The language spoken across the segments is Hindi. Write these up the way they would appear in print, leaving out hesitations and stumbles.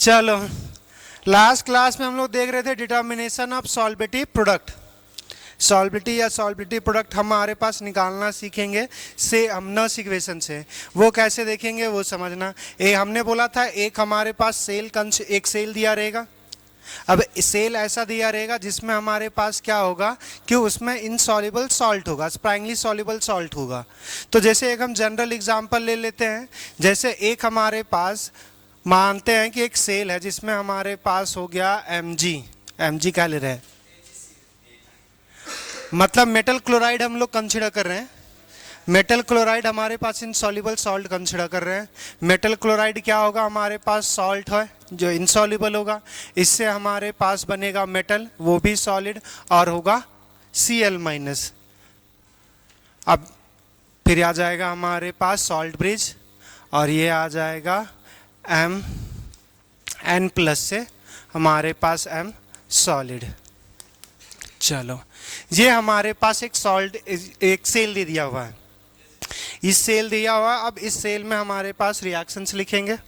चलो, लास्ट क्लास में हम लोग देख रहे थे डिटर्मिनेशन ऑफ सॉल्बिलिटी प्रोडक्ट। सॉल्बिलिटी या सॉल्बिलिटी प्रोडक्ट हमारे पास निकालना सीखेंगे से हमनस इक्वेशन से। वो कैसे देखेंगे वो समझना। हमने बोला था एक हमारे पास एक सेल दिया रहेगा। अब सेल ऐसा दिया रहेगा जिसमें हमारे पास क्या होगा कि उसमें इनसॉल्युबल सॉल्ट होगा, स्प्रैंगली सॉल्युबल सॉल्ट होगा। तो जैसे एक हम जनरल एग्जांपल ले लेते हैं। जैसे एक हमारे पास मानते हैं कि एक सेल है जिसमें हमारे पास हो गया Mg क्या ले रहे हैं, मतलब मेटल क्लोराइड हम लोग कंसिडर कर रहे हैं। मेटल क्लोराइड हमारे पास इनसॉल्युबल सॉल्ट कंसिडर कर रहे हैं। मेटल क्लोराइड क्या होगा, हमारे पास सॉल्ट है जो इनसॉल्युबल होगा। इससे हमारे पास बनेगा मेटल, वो भी सॉलिड, और होगा Cl-। अब फिर आ जाएगा हमारे पास सॉल्ट ब्रिज, और ये आ जाएगा Mn+ से हमारे पास M सॉलिड। चलो, ये हमारे पास एक सेल दे दिया हुआ है। इस सेल दिया हुआ, अब इस सेल में हमारे पास रिएक्शंस लिखेंगे।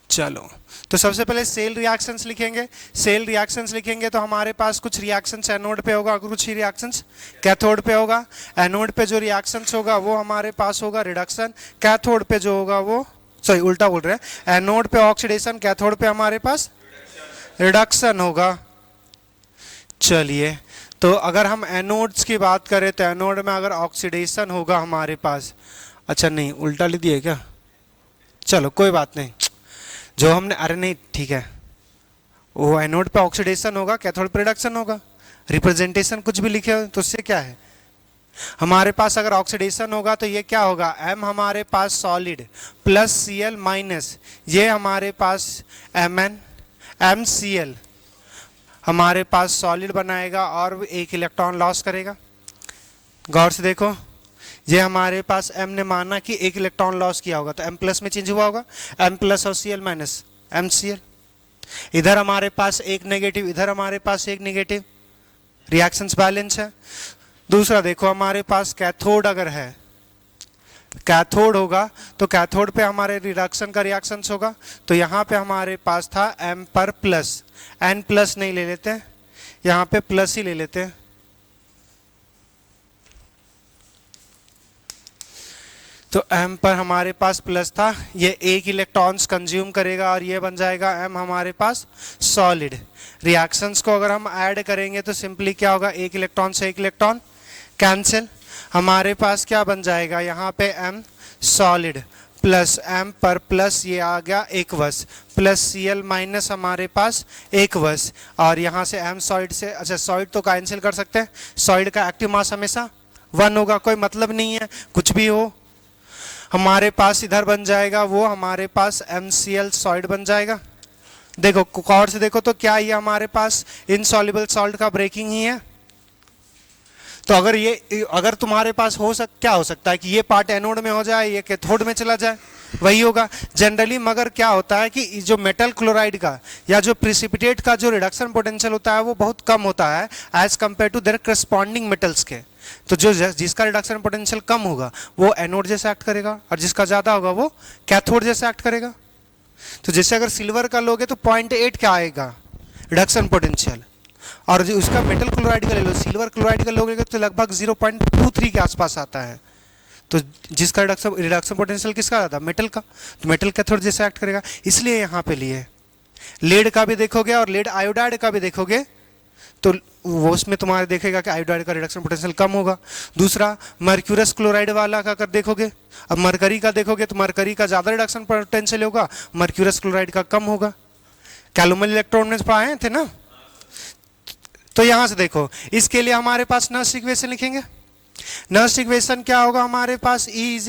चलो, तो सबसे पहले सेल रिएक्शंस लिखेंगे। सेल रिएक्शंस लिखेंगे तो हमारे पास कुछ रिएक्शंस एनोड पे होगा, कुछ ही रिएक्शंस कैथोड पे होगा। एनोड पे जो रिएक्शंस होगा वो हमारे पास होगा रिडक्शन। कैथोड पे जो होगा वो, सॉरी उल्टा बोल रहे हैं, एनोड पे ऑक्सीडेशन, कैथोड पे हमारे पास रिडक्शन होगा। चलिए, तो अगर हम एनोड्स की बात करें तो एनोड में अगर ऑक्सीडेशन होगा हमारे पास, अच्छा नहीं उल्टा लिख दिए क्या, चलो कोई बात नहीं, जो हमने, अरे नहीं ठीक है, वो एनोड पे ऑक्सीडेशन होगा, कैथोड पे रिडक्शन होगा। रिप्रेजेंटेशन कुछ भी लिखे हो तो उससे क्या है, हमारे पास अगर ऑक्सीडेशन होगा तो ये क्या होगा, M हमारे पास सॉलिड प्लस Cl-, ये हमारे पास MnCl हमारे पास सॉलिड बनाएगा और एक इलेक्ट्रॉन लॉस करेगा। गौर से देखो, ये हमारे पास M ने माना कि एक इलेक्ट्रॉन लॉस किया होगा तो M+ में चेंज हुआ होगा, M+ और Cl- MCl। इधर हमारे पास एक नेगेटिव, इधर हमारे पास एक नेगेटिव, रिएक्शंस बैलेंस है। दूसरा देखो, हमारे पास कैथोड अगर है, कैथोड होगा तो कैथोड पे हमारे रिडक्शन का रिएक्शंस होगा। तो यहाँ पे हमारे पास था M पर प्लस, N+ नहीं ले लेते, यहाँ पे प्लस ही ले लेते हैं। तो M पर हमारे पास प्लस था, ये एक इलेक्ट्रॉन्स कंज्यूम करेगा और ये बन जाएगा M हमारे पास सॉलिड। रिएक्शंस को अगर हम ऐड करेंगे तो सिंपली क्या होगा, एक इलेक्ट्रॉन से एक इलेक्ट्रॉन कैंसिल, हमारे पास क्या बन जाएगा, यहाँ पे M सॉलिड प्लस M पर प्लस ये आ गया एक्वस, प्लस Cl- हमारे पास एक्वस, और यहाँ से M सॉलिड से, अच्छा सॉलिड तो कैंसिल कर सकते हैं, सॉलिड का एक्टिव मास हमेशा 1 होगा, कोई मतलब नहीं है कुछ भी हो। हमारे पास इधर बन जाएगा वो हमारे पास MCl सॉलिड बन जाएगा। देखो और से देखो तो क्या ये हमारे पास इनसॉल्युबल सॉल्ट का ब्रेकिंग ही है। तो अगर तुम्हारे पास क्या हो सकता है कि ये पार्ट एनोड में हो जाए, ये कैथोड में चला जाए, वही होगा जनरली। मगर क्या होता है कि जो मेटल क्लोराइड का या जो प्रिसिपिटेट का जो रिडक्शन पोटेंशियल होता है वो बहुत कम होता है as compare to their corresponding metals के। तो जो जिसका रिडक्शन पोटेंशियल कम होगा वो एनोड जैसे एक्ट करेगा, और जिसका ज़्यादा होगा वो कैथोड जैसे एक्ट करेगा। तो जैसे अगर सिल्वर का लोगे तो 0.8 क्या आएगा रिडक्शन पोटेंशियल, और जो उसका मेटल क्लोराइड का ले लो, सिल्वर क्लोराइड का लोगे तो लगभग 0.23 के आसपास आता है। तो जिसका रिडक्शन पोटेंशियल किसका ज़्यादा, मेटल का, तो मेटल कैथोड जैसे एक्ट करेगा। इसलिए यहाँ पे लिए लेड का भी देखोगे और लेड आयोडाइड का भी देखोगे तो वो उसमें तुम्हारे देखेगा कि आयोडाइड का रिडक्शन पोटेंशियल कम होगा। दूसरा मर्क्यूरस क्लोराइड वाला का अगर देखोगे, अब मरकरी का देखोगे तो मरकरी का ज़्यादा रिडक्शन पोटेंशियल होगा, मर्क्यूरस क्लोराइड का कम होगा। कैलुमल इलेक्ट्रॉन में पढ़ाए थे ना। तो यहां से देखो, इसके लिए हमारे पास नर्स इक्वेशन लिखेंगे। नर्स इक्वेशन क्या होगा हमारे पास, E =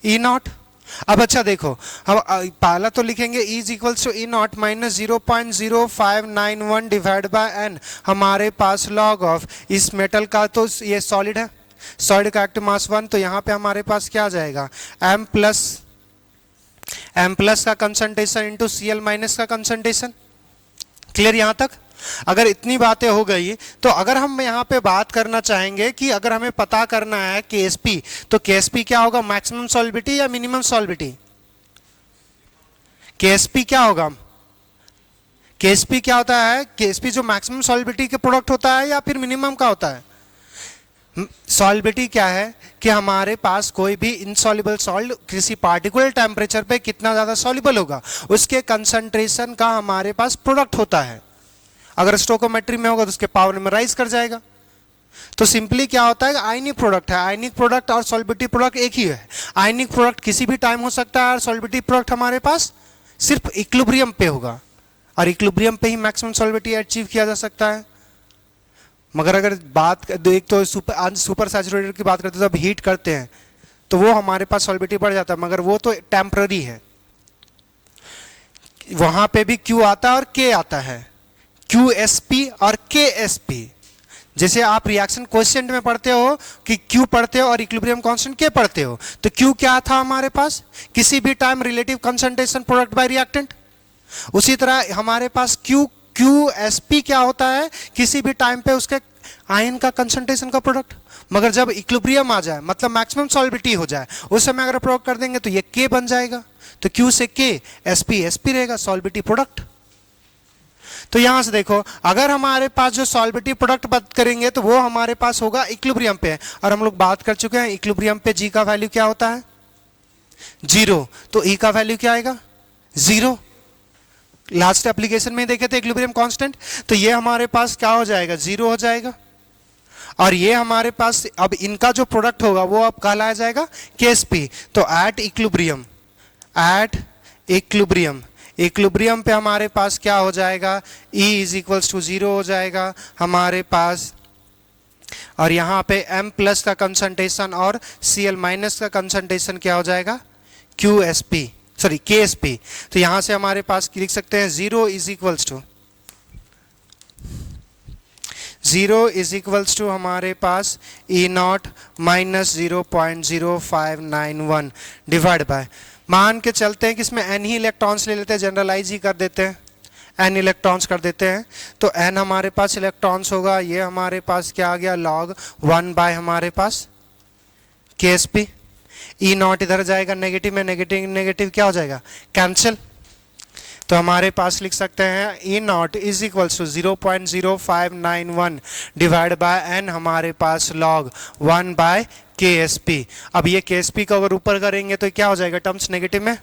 E0। अब अच्छा देखो, हम पहला तो लिखेंगे E = E0 - 0.0591 divide by N, हमारे पास लॉग ऑफ इस मेटल का, तो ये सॉलिड है, सॉलिड का एक्टिव मास 1, तो यहाँ पे हमारे पास क्या आ जाएगा, M+ का कंसंट्रेशन इंटू Cl- का कंसंट्रेशन। क्लियर यहाँ तक? अगर इतनी बातें हो गई तो अगर हम यहाँ पे बात करना चाहेंगे कि अगर हमें पता करना है KSP, तो KSP क्या होगा, मैक्सिमम सॉल्बिलिटी या मिनिमम सॉल्बिलिटी? केएसपी क्या होगा? केएसपी क्या होता है? केएसपी जो मैक्सिमम सॉल्युबिलिटी के प्रोडक्ट होता है या फिर मिनिमम का होता है? सॉल्युबिलिटी क्या है कि हमारे पास कोई भी इनसॉल्युबल सॉल्ट किसी पार्टिकुलर टेम्परेचर पे कितना ज़्यादा सॉल्युबल होगा, उसके कंसंट्रेशन का हमारे पास प्रोडक्ट होता है। अगर स्टोकोमेट्री में होगा तो उसके पावर में राइज कर जाएगा। तो सिंपली क्या होता है, आयनिक प्रोडक्ट है। आयनिक प्रोडक्ट और सॉल्युबिलिटी प्रोडक्ट एक ही है। आयनिक प्रोडक्ट किसी भी टाइम हो सकता है और सॉल्युबिलिटी प्रोडक्ट हमारे पास सिर्फ इक्विलिब्रियम पे होगा, और इक्विलिब्रियम पे ही मैक्सिमम सॉल्युबिलिटी अचीव किया जा सकता है। मगर अगर बात एक तो सुपर सैचुरेटेड की बात करते हैं, तो अब हीट करते हैं तो वो हमारे पास सॉल्युबिलिटी बढ़ जाता है, मगर वो तो टेम्पररी है। वहां पे भी Q आता है और K आता है, QSP और KSP। जैसे आप रिएक्शन कोएफिशिएंट में पढ़ते हो कि Q पढ़ते हो और इक्विलिब्रियम कांस्टेंट K पढ़ते हो, तो Q क्या था हमारे पास? किसी भी time relative concentration product bye reactant. उसी तरह हमारे पास QSP क्या होता है? किसी भी टाइम पे उसके आयन का कंसंट्रेशन का प्रोडक्ट। मगर जब इक्विलिब्रियम आ जाए, मतलब मैक्सिमम सॉल्युबिलिटी हो जाए, उस समय अगर प्रयोग कर देंगे तो ये K बन जाएगा। तो Q से K, SP रहेगा, सॉल्युबिलिटी प्रोडक्ट। तो यहां से देखो, अगर हमारे पास जो सॉल्युबिलिटी प्रोडक्ट बात करेंगे तो वो हमारे पास होगा इक्विलिब्रियम पे, और हम लोग बात कर चुके हैं इक्विलिब्रियम पे G का वैल्यू क्या होता है? 0। तो E का वैल्यू क्या आएगा? 0। लास्ट एप्लीकेशन में देखे थे इक्विलिब्रियम कांस्टेंट, तो ये हमारे पास क्या हो जाएगा? 0 हो जाएगा। और ये हमारे पास अब इनका जो प्रोडक्ट होगा वो अब कहलाया जाएगा KSP। तो एट इक्विलिब्रियम, इक्विलिब्रियम पे हमारे पास क्या हो जाएगा? E इज इक्वल्स टू 0 हो जाएगा हमारे पास। और यहाँ पे M प्लस का कंसंट्रेशन और Cl माइनस का कंसंट्रेशन क्या हो जाएगा? KSP। तो यहां से हमारे पास लिख सकते हैं 0 इज इक्वल्स टू हमारे पास E naught minus 0.0591 divide bye, मान के चलते हैं कि इसमें n ही इलेक्ट्रॉन्स ले लेते हैं, जनरलाइज ही कर देते हैं, n इलेक्ट्रॉन्स कर देते हैं। तो n हमारे पास इलेक्ट्रॉन्स होगा, ये हमारे पास क्या आ गया? log 1 बाय हमारे पास KSP। E नॉट इधर जाएगा नेगेटिव में, नेगेटिव क्या हो जाएगा? कैंसिल। तो हमारे पास लिख सकते हैं E not is equals to 0.0591 divide by n हमारे पास log 1 बाय KSP। अब ये KSP को अगर ऊपर करेंगे तो क्या हो जाएगा? टर्म्स नेगेटिव में।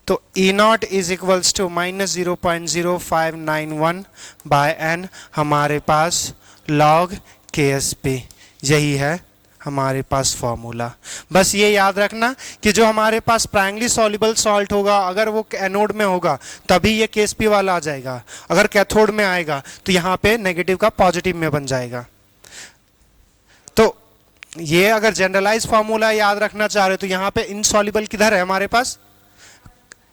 तो E not is equals to minus 0.0591 by n हमारे पास log KSP। यही है हमारे पास फॉर्मूला। बस ये याद रखना कि जो हमारे पास प्राइमरी सॉल्युबल सॉल्ट होगा, अगर वो एनोड में होगा तभी ये KSP वाला आ जाएगा, अगर कैथोड में आएगा तो यहाँ पे नेगेटिव का पॉजिटिव में बन जाएगा। तो ये अगर जनरलाइज फॉर्मूला याद रखना चाह रहे हो तो यहाँ पे इनसॉल्युबल किधर है हमारे पास?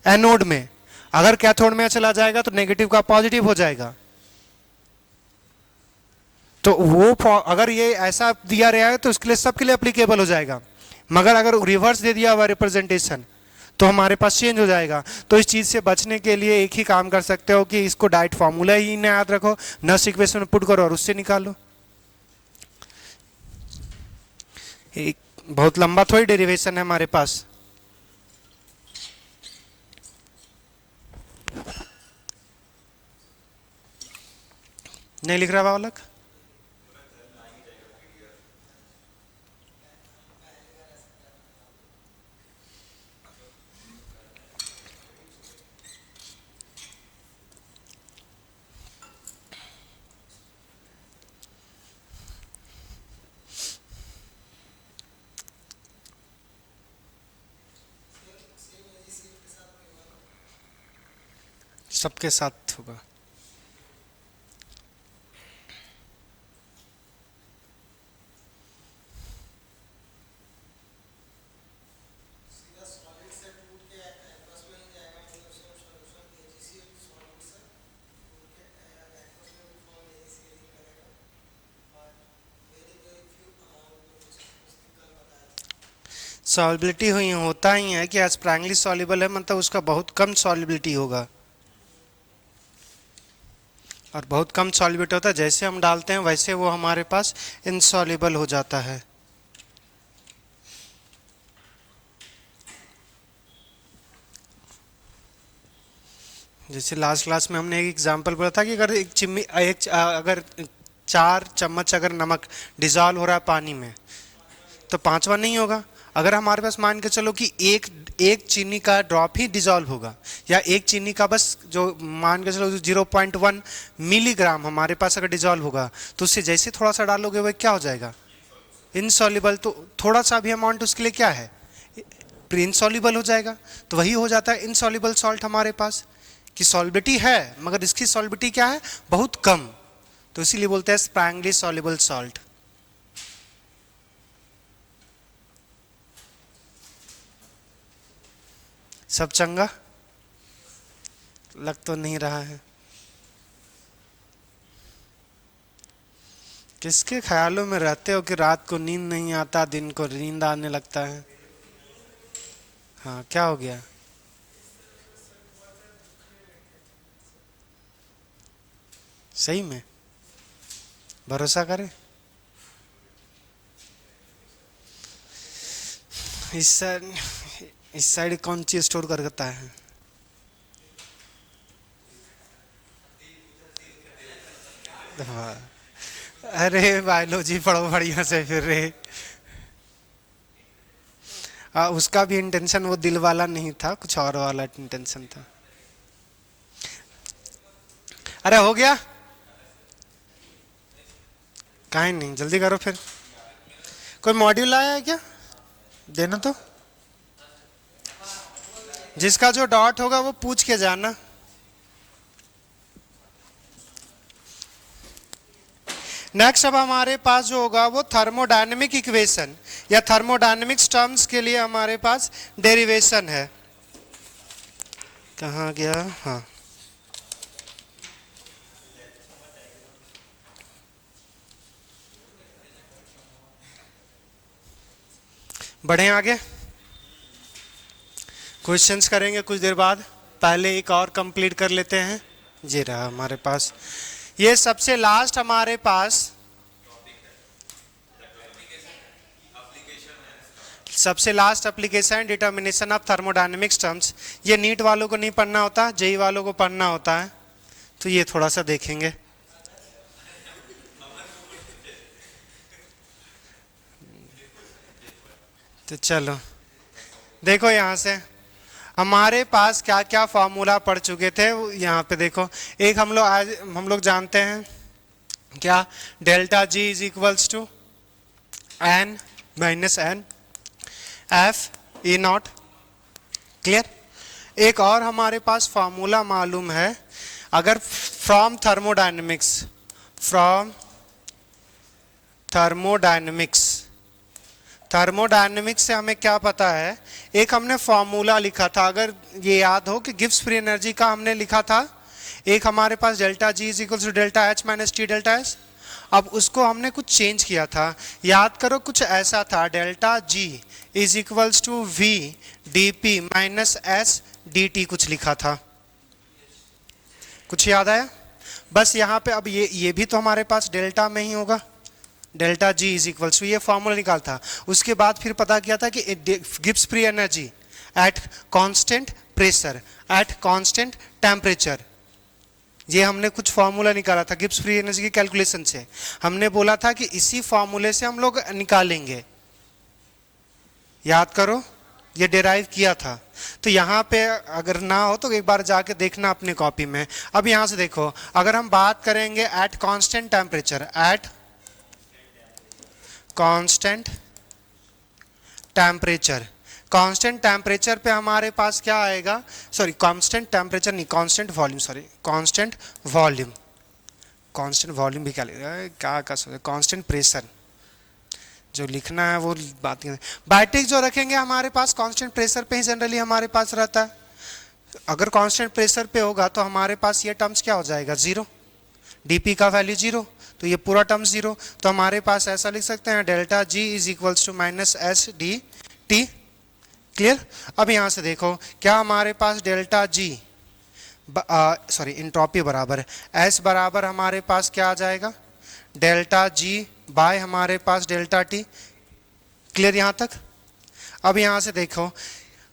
एनोड में। अगर कैथोड में चला जाएगा तो नेगेटिव का पॉजिटिव हो जाएगा। तो वो अगर ये ऐसा दिया रहा है तो उसके लिए सबके लिए एप्लीकेबल हो जाएगा, मगर अगर रिवर्स दे दिया हुआ रिप्रेजेंटेशन तो हमारे पास चेंज हो जाएगा। तो इस चीज से बचने के लिए एक ही काम कर सकते हो कि इसको डायरेक्ट फॉर्मूला ही ना याद रखो, नस इक्वेशन में पुट करो और उससे निकालो। एक बहुत लंबा थोड़ी डेरिवेशन है हमारे पास। नहीं लिख रहा बालक? सबके साथ होगा। सॉल्युबिलिटी हुई होता ही है कि एज प्राइमरी सॉल्युबल है, मतलब उसका बहुत कम सॉल्युबिलिटी होगा, और बहुत कम सॉल्युबिलिटी होता है, जैसे हम डालते हैं वैसे वो हमारे पास इनसॉल्युबल हो जाता है। जैसे लास्ट क्लास में हमने एक एग्जांपल बोला था कि अगर अगर 4 चम्मच अगर नमक डिजॉल्व हो रहा है पानी में तो पांचवा नहीं होगा। अगर हमारे पास मान के चलो कि एक एक चीनी का ड्रॉप ही डिजॉल्व होगा, या एक चीनी का बस जो मान के चलो 0.1 मिलीग्राम हमारे पास अगर डिजॉल्व होगा, तो उससे जैसे थोड़ा सा डालोगे वह क्या हो जाएगा, इनसॉल्युबल। तो थोड़ा सा भी अमाउंट उसके लिए क्या है, इनसॉल्युबल हो जाएगा। तो वही हो जाता है इनसॉल्युबल सॉल्ट हमारे पास, कि सॉल्बिलिटी है मगर इसकी सॉल्बिलिटी क्या है, बहुत कम। तो इसीलिए बोलते हैं स्प्रैंगली सॉल्युबल सॉल्ट। सब चंगा लग तो नहीं रहा है। किसके ख्यालों में रहते हो कि रात को नींद नहीं आता, दिन को नींद आने लगता है? हाँ, क्या हो गया? सही में भरोसा करें? इस साइड कौन चीज स्टोर करता है? हाँ। अरे बायोलॉजी पढ़ो बढ़िया से फिर रे। उसका भी इंटेंशन वो दिल वाला नहीं था, कुछ और वाला इंटेंशन था। अरे हो गया, काहे नहीं, जल्दी करो फिर। कोई मॉड्यूल आया है क्या, देना तो। जिसका जो डॉट होगा वो पूछ के जाना। नेक्स्ट अब हमारे पास जो होगा वो थर्मोडायनेमिक इक्वेशन या थर्मोडायनेमिक्स टर्म्स के लिए हमारे पास डेरिवेशन है। कहाँ गया? हाँ, बढ़े आगे, क्वेश्चंस करेंगे कुछ देर बाद। पहले एक और कंप्लीट कर लेते हैं। ये रहा हमारे पास, ये सबसे लास्ट हमारे पास सबसे last application determination of thermodynamics terms. ये नीट वालों को नहीं पढ़ना होता, जेई वालों को पढ़ना होता है, तो ये थोड़ा सा देखेंगे। तो चलो देखो, यहाँ से हमारे पास क्या क्या फॉर्मूला पढ़ चुके थे। यहाँ पे देखो, एक हम लोग जानते हैं क्या, delta G is equals to N minus N F E nought. Clear? एक और हमारे पास फॉर्मूला मालूम है, अगर फ्रॉम थर्मोडायनेमिक्स से हमें क्या पता है, एक हमने फॉर्मूला लिखा था, अगर ये याद हो कि गिब्स फ्री एनर्जी का हमने लिखा था, एक हमारे पास delta G is equal to delta H minus T delta S. अब उसको हमने कुछ चेंज किया था, याद करो कुछ ऐसा था, delta G is equals to V D P minus S D T कुछ लिखा था। कुछ याद आया? बस यहाँ पे अब ये भी तो हमारे पास डेल्टा में ही होगा, delta G is equals to, ये फॉर्मूला निकाल था। उसके बाद फिर पता किया था कि Gibbs free energy at constant pressure at constant temperature, ये हमने कुछ फॉर्मूला निकाला था गिब्स फ्री एनर्जी की कैलकुलेशन से। हमने बोला था कि इसी फॉर्मूले से हम लोग निकालेंगे, याद करो, ये डिराइव किया था। तो यहाँ पे अगर ना हो तो एक बार जाके देखना अपने कॉपी में। अब यहाँ से देखो, अगर हम बात करेंगे eight constant temperature, eight constant temperature, constant temperature पे हमारे पास क्या आएगा, सॉरी कांस्टेंट टेम्परेचर नहीं, constant volume, sorry constant volume, constant volume भी क्या लिखा है, क्या कांस्टेंट प्रेशर, जो लिखना है वो बात नहीं। बायोटिक जो रखेंगे हमारे पास कांस्टेंट प्रेशर पे ही जनरली हमारे पास रहता है। अगर कांस्टेंट प्रेशर पे होगा तो हमारे पास ये टर्म्स क्या हो जाएगा, जीरो, डीपी का वैल्यू जीरो, तो ये पूरा टर्म जीरो। तो हमारे पास ऐसा लिख सकते हैं, delta G is equals to minus S D T. Clear? अब यहाँ से देखो, क्या हमारे पास डेल्टा जी सॉरी इंट्रोपी बराबर है एस बराबर हमारे पास क्या आ जाएगा, डेल्टा जी बाय हमारे पास डेल्टा टी। क्लियर यहाँ तक? अब यहाँ से देखो,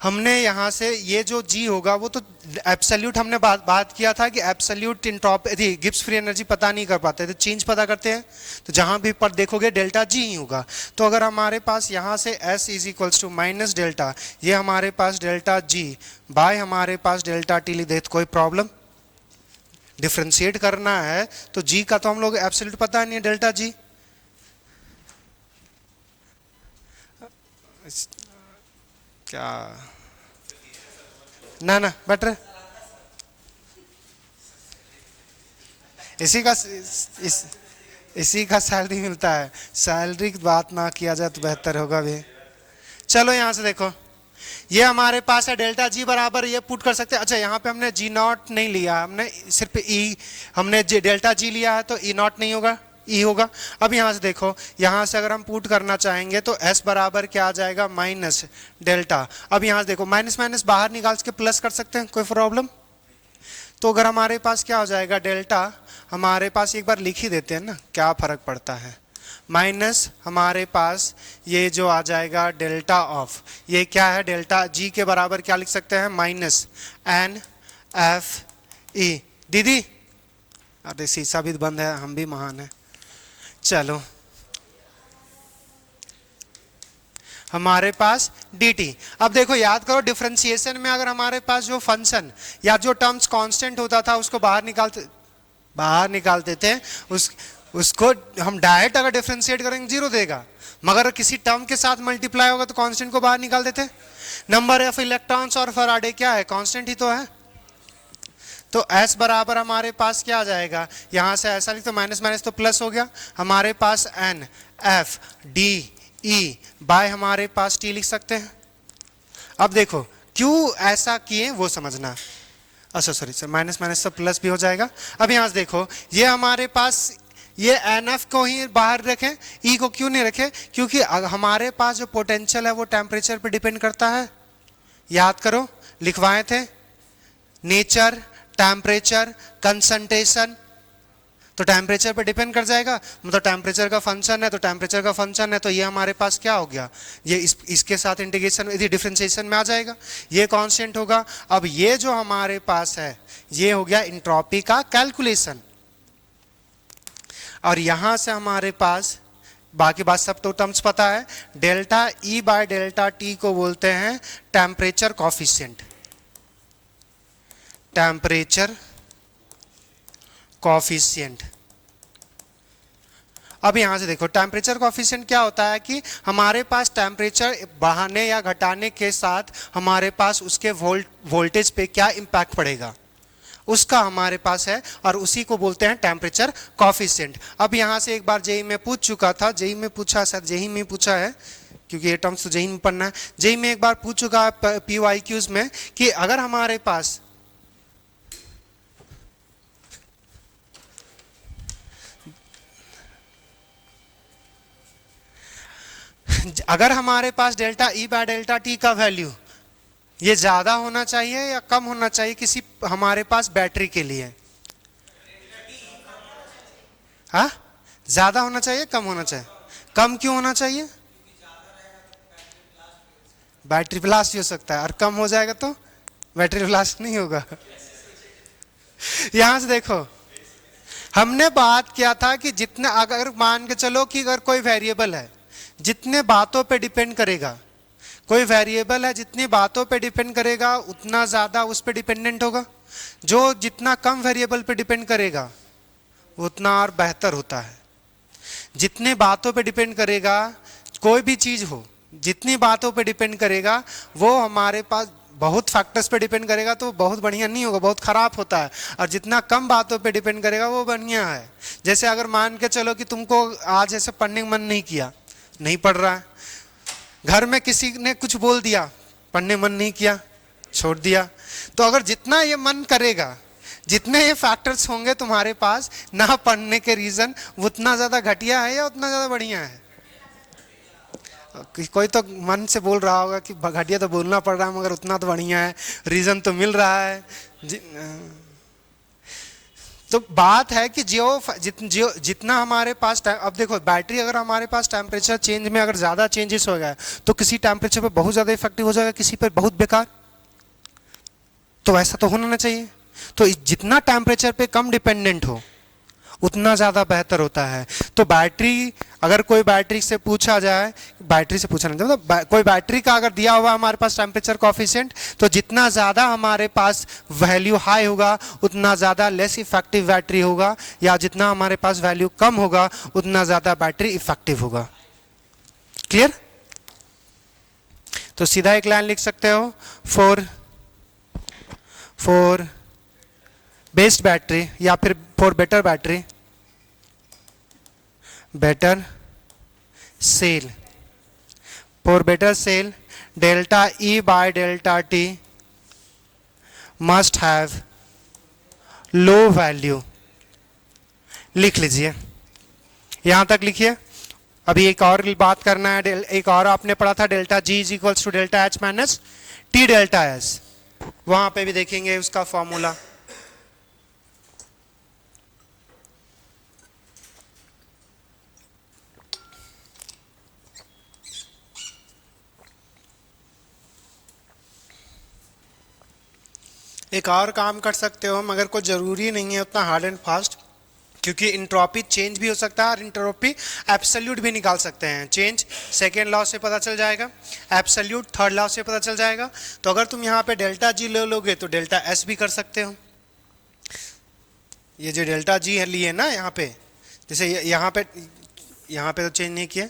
हमने यहाँ से ये जो जी होगा वो तो एब्सोल्यूट हमने बात किया था कि absolute entropy Gibbs free energy पता नहीं कर पाते, तो चेंज पता करते हैं, तो जहाँ भी पर देखोगे डेल्टा जी ही होगा। तो अगर हमारे पास यहाँ से S is equals to minus delta, ये हमारे पास डेल्टा जी बाय हमारे पास डेल्टा टी लिख दे, तो कोई प्रॉब्लम? डिफ्रेंशिएट करना है तो जी का तो हम लोग एब्सोल्यूट पता नहीं है, डेल्टा जी। क्या ना ना बेटर इसी का सैलरी मिलता है, सैलरी की बात ना किया जाए तो बेहतर होगा भी। चलो यहाँ से देखो, ये हमारे पास है डेल्टा जी बराबर, ये पुट कर सकते हैं। अच्छा यहाँ पे हमने जी नॉट नहीं लिया, हमने सिर्फ ई, हमने डेल्टा जी लिया है तो ई नॉट नहीं होगा, ई होगा। अब यहाँ से देखो, यहाँ से अगर हम पुट करना चाहेंगे तो एस बराबर क्या आ जाएगा, माइनस डेल्टा। अब यहाँ से देखो, माइनस माइनस बाहर निकाल के प्लस कर सकते हैं, कोई प्रॉब्लम? तो अगर हमारे पास क्या हो जाएगा, डेल्टा हमारे पास एक बार लिख ही देते हैं ना, क्या फर्क पड़ता है, माइनस हमारे पास ये जो आ जाएगा डेल्टा ऑफ, ये क्या है, डेल्टा जी के बराबर क्या लिख सकते हैं, माइनस एन एफ ई। दीदी अरे शीशा भी बंद है, हम भी महान है। चलो हमारे पास dt। अब देखो याद करो, डिफरेंशिएशन में अगर हमारे पास जो फंक्शन या जो टर्म्स कांस्टेंट होता था उसको बाहर निकालते थे, उसको हम डायरेक्ट अगर डिफरेंशिएट करेंगे जीरो देगा, मगर किसी टर्म के साथ मल्टीप्लाई होगा तो कांस्टेंट को बाहर निकाल देते। नंबर ऑफ इलेक्ट्रॉन्स और फैराडे क्या है, कांस्टेंट ही तो है। तो S बराबर हमारे पास क्या आ जाएगा, यहाँ से ऐसा लिख तो माइनस माइनस तो प्लस हो गया, हमारे पास N F D E by हमारे पास T लिख सकते हैं। अब देखो क्यों ऐसा किए वो समझना, अच्छा सॉरी सर, माइनस माइनस तो प्लस भी हो जाएगा। अब यहाँ से देखो, ये हमारे पास ये NF को ही बाहर रखें, E को क्यों नहीं रखें, क्योंकि हमारे पास जो पोटेंशियल है वो टेम्परेचर पे डिपेंड करता है। याद करो लिखवाए थे, नेचर, टेम्परेचर, कंसंट्रेशन, तो टेम्परेचर पे डिपेंड कर जाएगा, मतलब टेम्परेचर का फंक्शन है तो टेम्परेचर का फंक्शन है, तो ये हमारे पास क्या हो गया, ये इसके साथ इंटीग्रेशन यदि डिफरेंशिएशन में आ जाएगा, ये कांस्टेंट होगा। अब ये जो हमारे पास है ये हो गया इंट्रोपी का कैलकुलेशन, और यहां से हमारे पास बाकी बात सब तो टर्म्स पता है, delta E by delta T को बोलते हैं टेम्परेचर कॉफिशिएंट, टेम्परेचर कॉफिशिएंट। अब यहां से देखो, टेम्परेचर कॉफिशिएंट क्या होता है कि हमारे पास टेम्परेचर बढ़ाने या घटाने के साथ हमारे पास उसके वोल्टेज पे क्या इंपैक्ट पड़ेगा उसका हमारे पास है, और उसी को बोलते हैं टेम्परेचर कॉफिशिएंट। अब यहां से एक बार जेई में पूछ चुका था, जेई में पूछा, शायद जेई में पूछा है क्योंकि ये टर्म्स तो जेई में पढ़ना है, जेई में एक बार पूछ चुका PYQs में कि अगर हमारे पास delta E by delta T का वैल्यू ये ज्यादा होना चाहिए या कम होना चाहिए किसी हमारे पास बैटरी के लिए, हाँ ज्यादा होना चाहिए कम होना चाहिए, कम क्यों होना चाहिए, बैटरी ब्लास्ट हो सकता है, और कम हो जाएगा तो बैटरी ब्लास्ट नहीं होगा। यहां से देखो, हमने बात किया था कि जितने, अगर मान के चलो कि अगर कोई वेरिएबल है जितने बातों पे डिपेंड करेगा, कोई वेरिएबल है जितनी बातों पे डिपेंड करेगा उतना ज्यादा उस पे डिपेंडेंट होगा, जो जितना कम वेरिएबल पे डिपेंड करेगा उतना और बेहतर होता है। जितने बातों पे डिपेंड करेगा, कोई भी चीज हो, जितनी बातों पे डिपेंड करेगा वो हमारे पास बहुत फैक्टर्स पे डिपेंड करेगा तो बहुत बढ़िया नहीं होगा, बहुत खराब होता है, और जितना कम बातों पे डिपेंड करेगा वो बढ़िया है। जैसे अगर मान के चलो कि तुमको आज ऐसे पढ़ने का मन नहीं किया, नहीं पढ़ रहा है, घर में किसी ने कुछ बोल दिया, पढ़ने मन नहीं किया, छोड़ दिया, तो अगर जितना ये मन करेगा, जितने ये फैक्टर्स होंगे तुम्हारे पास ना पढ़ने के रीजन, उतना ज्यादा घटिया है या उतना ज्यादा बढ़िया है। कोई तो मन से बोल रहा होगा कि घटिया तो बोलना पड़ रहा है मगर उतना तो बढ़िया है, रीजन तो मिल रहा है। तो बात है कि जितना हमारे पास अब देखो बैटरी अगर हमारे पास टेम्परेचर चेंज में अगर ज़्यादा चेंजेस हो गया तो किसी टेम्परेचर पे बहुत ज़्यादा इफेक्टिव हो जाएगा, किसी पर बहुत बेकार। तो ऐसा तो होना ना चाहिए। तो जितना टेम्परेचर पे कम डिपेंडेंट हो उतना ज़्यादा बेहतर होता है। तो बैटरी, अगर कोई बैटरी से पूछा जाए, बैटरी से पूछा नहीं मतलब कोई बैटरी का अगर दिया हुआ हमारे पास टेम्परेचर कोएफिशिएंट, तो जितना ज़्यादा हमारे पास वैल्यू हाई होगा उतना ज़्यादा लेस इफेक्टिव बैटरी होगा, या जितना हमारे पास वैल्यू कम होगा उतना ज़्यादा बैटरी इफेक्टिव होगा। क्लियर? तो सीधा एक लाइन लिख सकते हो, फॉर बेस्ट बैटरी या फिर for better battery, better cell, for better cell delta E by delta T must have low value. लिख लीजिए, यहां तक लिखिए। अभी एक और बात करना है, एक और आपने पढ़ा था delta G is equals to delta H minus T delta S, वहां पे भी देखेंगे उसका फॉर्मूला। एक और काम कर सकते हो मगर कोई ज़रूरी नहीं है उतना हार्ड एंड फास्ट, क्योंकि इंट्रोपी चेंज भी हो सकता है और इंट्रोपी एब्सोल्यूट भी निकाल सकते हैं। चेंज सेकेंड लॉ से पता चल जाएगा, एब्सोल्यूट थर्ड लॉ से पता चल जाएगा। तो अगर तुम यहाँ पे डेल्टा जी ले लोगे तो डेल्टा एस भी कर सकते हो। ये जो डेल्टा जी है लिए ना यहाँ पे, जैसे यहाँ पे तो चेंज नहीं किया,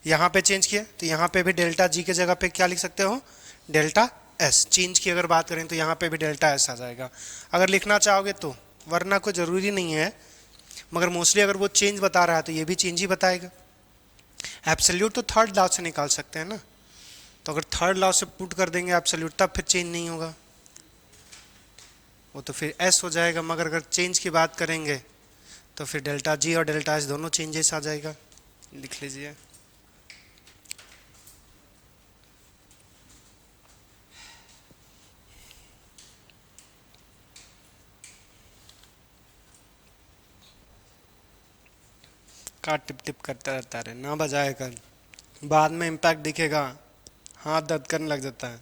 यहाँ पे चेंज किया, तो यहाँ पे भी डेल्टा जी के जगह पे क्या लिख सकते हो, डेल्टा एस। चेंज की अगर बात करें तो यहाँ पे भी डेल्टा एस आ जाएगा अगर लिखना चाहोगे तो, वरना कोई ज़रूरी नहीं है। मगर मोस्टली अगर वो चेंज बता रहा है तो ये भी चेंज ही बताएगा। एब्सोल्यूट तो थर्ड लॉ से निकाल सकते हैं ना, तो अगर थर्ड लॉ से पुट कर देंगे एब्सोल्यूट तब फिर चेंज नहीं होगा, वो तो फिर एस हो जाएगा। मगर अगर चेंज की बात करेंगे तो फिर डेल्टा जी और डेल्टा एस दोनों चेंजेस आ जाएगा। लिख लीजिए। का टिप टिप करता रहता है, ना बजाए कर, बाद में इम्पैक्ट दिखेगा, हाथ दर्द करने लग जाता है।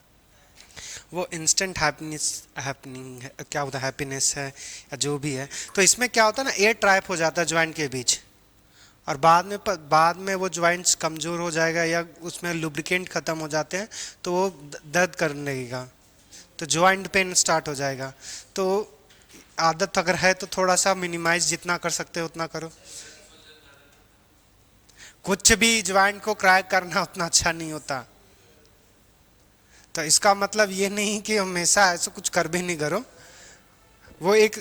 वो इंस्टेंट हैपनिंग है, क्या होता है, हैप्पीनेस है या जो भी है। तो इसमें क्या होता है ना, एयर ट्रैप हो जाता है ज्वाइंट के बीच, और बाद में वो ज्वाइंट्स कमज़ोर हो जाएगा या उसमें लुब्रिकेंट ख़त्म हो जाते हैं तो वो दर्द करने लगेगा, तो ज्वाइंट पेन स्टार्ट हो जाएगा। तो आदत अगर है तो थोड़ा सा मिनिमाइज जितना कर सकते हो उतना करो। कुछ भी ज्वाइंट को क्रैक करना उतना अच्छा नहीं होता। तो इसका मतलब ये नहीं कि हमेशा ऐसा कुछ कर भी नहीं करो। वो एक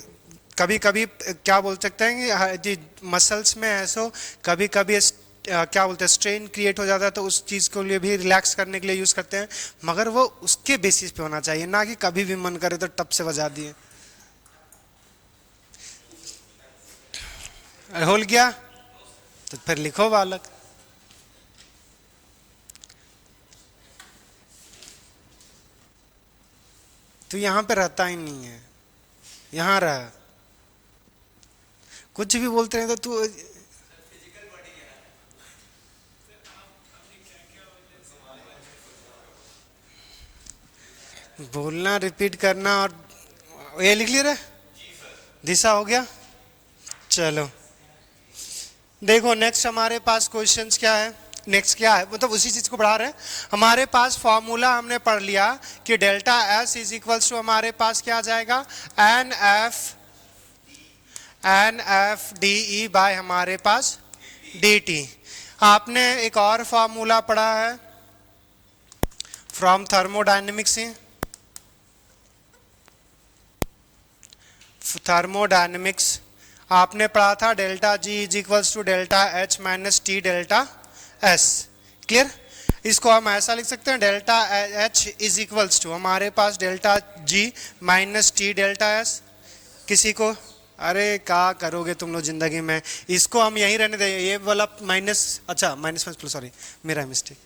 कभी कभी क्या बोल सकते हैं कि मसल्स में ऐसा कभी कभी क्या बोलते हैं स्ट्रेन क्रिएट हो जाता है, तो उस चीज़ के लिए भी रिलैक्स करने के लिए यूज़ करते हैं, मगर वो उसके बेसिस पे होना चाहिए, ना कि कभी भी मन करे तो टप से बजा दिए। होल गया तो फिर लिखो बालक। तू यहाँ पे रहता ही नहीं है, यहाँ रह, कुछ भी बोलते हैं तो तू बोलना रिपीट करना। और ये लिख लिया, दिशा हो गया। चलो देखो नेक्स्ट हमारे पास क्वेश्चंस क्या है, नेक्स्ट क्या है, मतलब उसी चीज को बढ़ा रहे हैं। हमारे पास फॉर्मूला हमने पढ़ लिया कि delta S is equals to हमारे पास क्या आ जाएगा, N F D E by हमारे पास डी टी। आपने एक और फॉर्मूला पढ़ा है फ्रॉम थर्मोडायनेमिक्स से, थर्मोडायनेमिक्स आपने पढ़ा था delta G is equals to delta H minus T delta S. Clear? इसको हम ऐसा लिख सकते हैं, delta H is equals to हमारे पास delta G minus T delta S. किसी को अरे क्या करोगे तुम लोग जिंदगी में, इसको हम यहीं रहने देंगे, ये वाला माइनस, अच्छा माइनस प्लस, सॉरी मेरा मिस्टेक।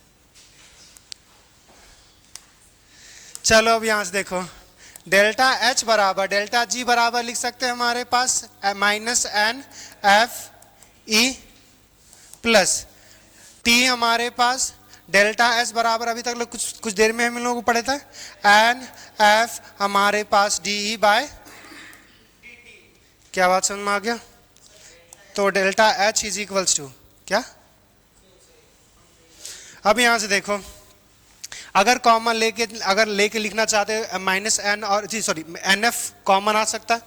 चलो अब यहां से देखो, डेल्टा एच बराबर डेल्टा जी बराबर लिख सकते हैं हमारे पास minus N F E plus T हमारे पास डेल्टा एस बराबर अभी तक लोग कुछ देर में हम लोगों को पढ़े थे एन एफ हमारे पास डी ई बाय क्या बात समझ में आ गया। तो delta H is equals to क्या, अब यहां से देखो अगर कॉमन लेके लिखना चाहते हो माइनस एन और जी सॉरी एन एफ कॉमन आ सकता है,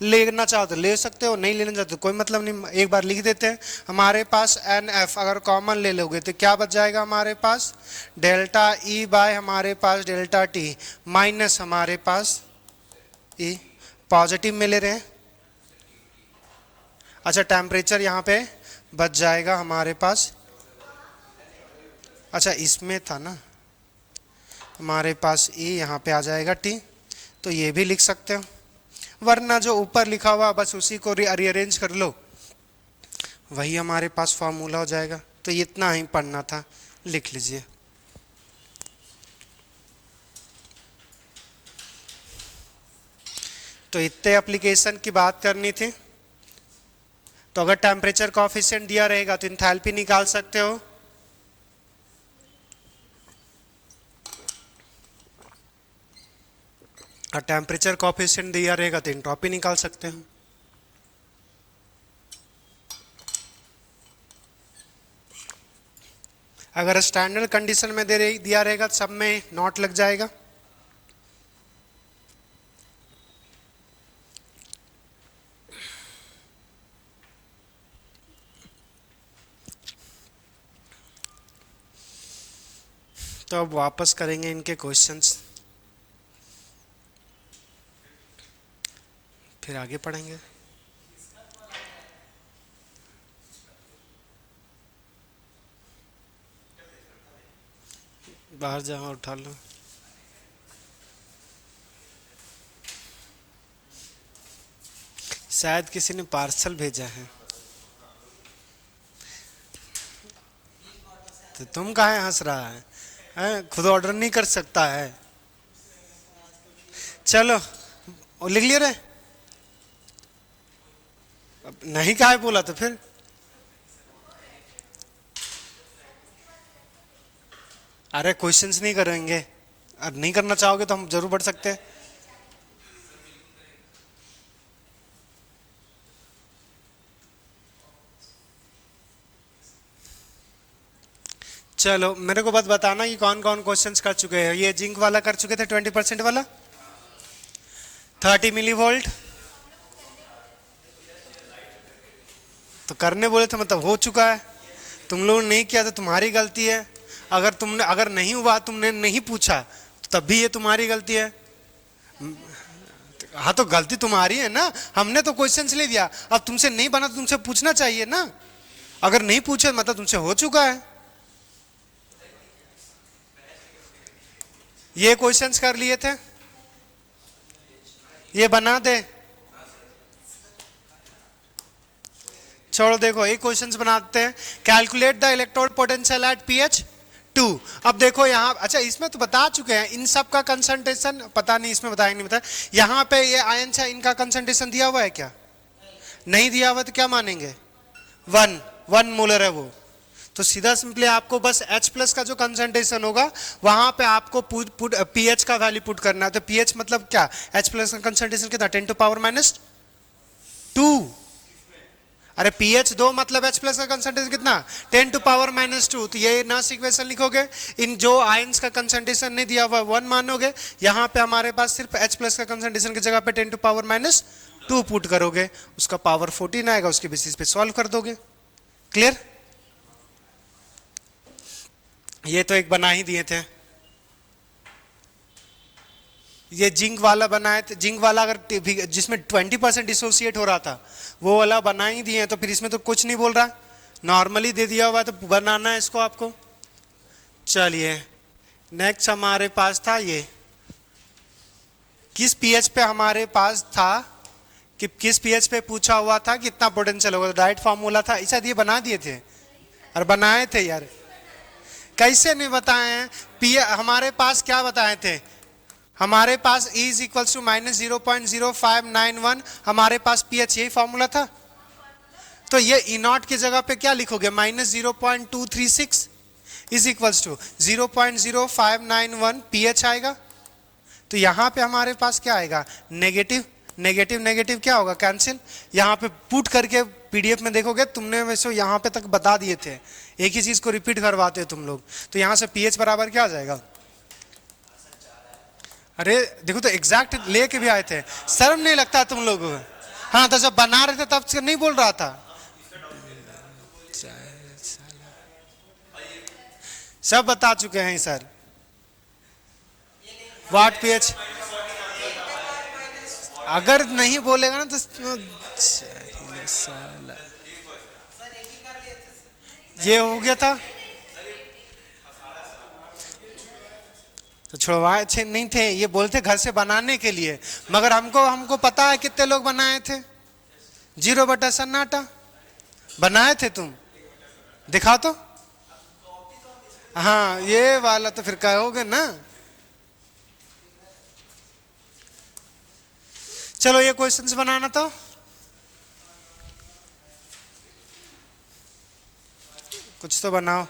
लेना चाहो तो ले सकते हो, नहीं लेना चाहते तो कोई मतलब नहीं, एक बार लिख देते हैं। हमारे पास एन एफ अगर कॉमन ले लोगे तो क्या बच जाएगा हमारे पास डेल्टा ई बाय हमारे पास डेल्टा टी माइनस हमारे पास ई, पॉजिटिव में ले रहे हैं। अच्छा टेम्परेचर यहाँ पे बच जाएगा हमारे पास, अच्छा इसमें था ना हमारे पास ई, यहाँ पे आ जाएगा टी, तो ये भी लिख सकते हो, वरना जो ऊपर लिखा हुआ बस उसी को रीअरेंज कर लो, वही हमारे पास फॉर्मूला हो जाएगा। तो इतना ही पढ़ना था, लिख लीजिए। तो इतने एप्लीकेशन की बात करनी थी। तो अगर टेम्परेचर कोएफिशिएंट दिया रहेगा तो एंथैल्पी निकाल सकते हो, और टेम्परेचर कोएफिशिएंट दिया रहेगा तो एंट्रोपी निकाल सकते हैं। अगर स्टैंडर्ड कंडीशन में दिया रहेगा तो सब में नॉट लग जाएगा। तो अब वापस करेंगे इनके क्वेश्चंस, फिर आगे पढ़ेंगे। बाहर जाओ उठा लो। शायद किसी ने पार्सल भेजा है, तो तुम काहे हंस रहा है? खुद ऑर्डर नहीं कर सकता है? चलो लिख लिया रे, नहीं काहे बोला तो फिर अरे क्वेश्चंस नहीं करेंगे, और नहीं करना चाहोगे तो हम जरूर बढ़ सकते हैं। चलो मेरे को बस बताना कि कौन कौन क्वेश्चंस कर चुके हैं। ये जिंक वाला कर चुके थे 20% वाला, 30 मिली वोल्ट तो करने बोले थे, मतलब हो चुका है। तुम लोग नहीं किया तो तुम्हारी गलती है। अगर नहीं हुआ, तुमने नहीं पूछा तो तब भी ये तुम्हारी गलती है। हाँ तो गलती तुम्हारी है ना, हमने तो क्वेश्चंस ले दिया, अब तुमसे नहीं बना तो तुमसे पूछना चाहिए ना। अगर नहीं पूछे मतलब तुमसे हो चुका है। ये क्वेश्चंस कर लिए थे, ये बना दे, छोड़ो। देखो एक क्वेश्चंस बनाते हैं, calculate the electrode potential at pH 2। अब देखो यहाँ, अच्छा इसमें तो बता चुके हैं, इन सब का कंसंट्रेशन पता नहीं, इसमें बताएंगे नहीं बताया। यहाँ पे ये आयन है, इनका कंसंट्रेशन दिया हुआ है क्या? नहीं दिया हुआ तो क्या मानेंगे? 1 मोलर है वो। तो सीधा सिंपली आपको बस H प्लस का जो कंसंट्रेशन होगा वहां पे आपको पीएच का वैल्यू पुट करना है। तो पीएच मतलब क्या, H प्लस का कंसंट्रेशन कितना, 10 टू पावर -2। अरे पीएच 2 मतलब H प्लस का कंसंट्रेशन कितना, 10 टू पावर -2। तो ये नॉस इक्वेशन लिखोगे, इन जो आयंस का कंसंट्रेशन नहीं दिया हुआ 1 मानोगे, यहाँ पे हमारे पास सिर्फ H प्लस का कंसंट्रेशन की जगह पे 10 टू पावर -2 पुट करोगे, उसका पावर 14 आएगा, उसके बेसिस पे सॉल्व कर दोगे। क्लियर? ये तो एक बना ही दिए थे। ये जिंक वाला बनाए थे, जिंक वाला अगर जिसमें 20% डिसोसिएट हो रहा था वो वाला बना ही दिए, तो फिर इसमें तो कुछ नहीं बोल रहा, नॉर्मली दे दिया हुआ, तो बनाना है इसको आपको। चलिए नेक्स्ट हमारे पास था ये, किस पीएच पे हमारे पास था कि किस पीएच पे पूछा हुआ था कितना पोटेंशियल होगा, डायरेक्ट फार्मूला था। शायद ये बना दिए थे और बनाए थे यार, कैसे नहीं बताए हैं? हमारे पास क्या बताए थे, हमारे पास E इज इक्वल्स टू -0.0591, हमारे पास pH यही फॉर्मूला था। तो ये E नॉट की जगह पे क्या लिखोगे, -0.236 इज इक्वल्स टू 0.0591 pH आएगा। तो यहाँ पे हमारे पास क्या आएगा, नेगेटिव, नेगेटिव नेगेटिव क्या होगा, कैंसिल। यहाँ पे पुट करके पीडीएफ में देखोगे, तुमने वैसे यहाँ पे तक बता दिए थे, एक ही चीज को रिपीट करवाते हो तुम लोग। तो यहाँ से pH बराबर क्या आ जाएगा, अरे देखो तो एग्जैक्ट लेके भी आए थे, शर्म नहीं लगता तुम लोगों को। हाँ तो जब बना रहे थे तब से नहीं बोल रहा था, सब बता चुके हैं सर। व्हाट pH, अगर नहीं बोलेगा ना तो ये हो गया था, तो छुड़वाए थे नहीं थे, ये बोलते घर से बनाने के लिए, मगर हमको पता है कितने लोग बनाए थे, 0/सन्नाटा बनाए थे तुम, दिखा तो। हाँ ये वाला तो फिर कहोगे ना। चलो ये क्वेश्चंस बनाना तो कुछ तो बनाओ।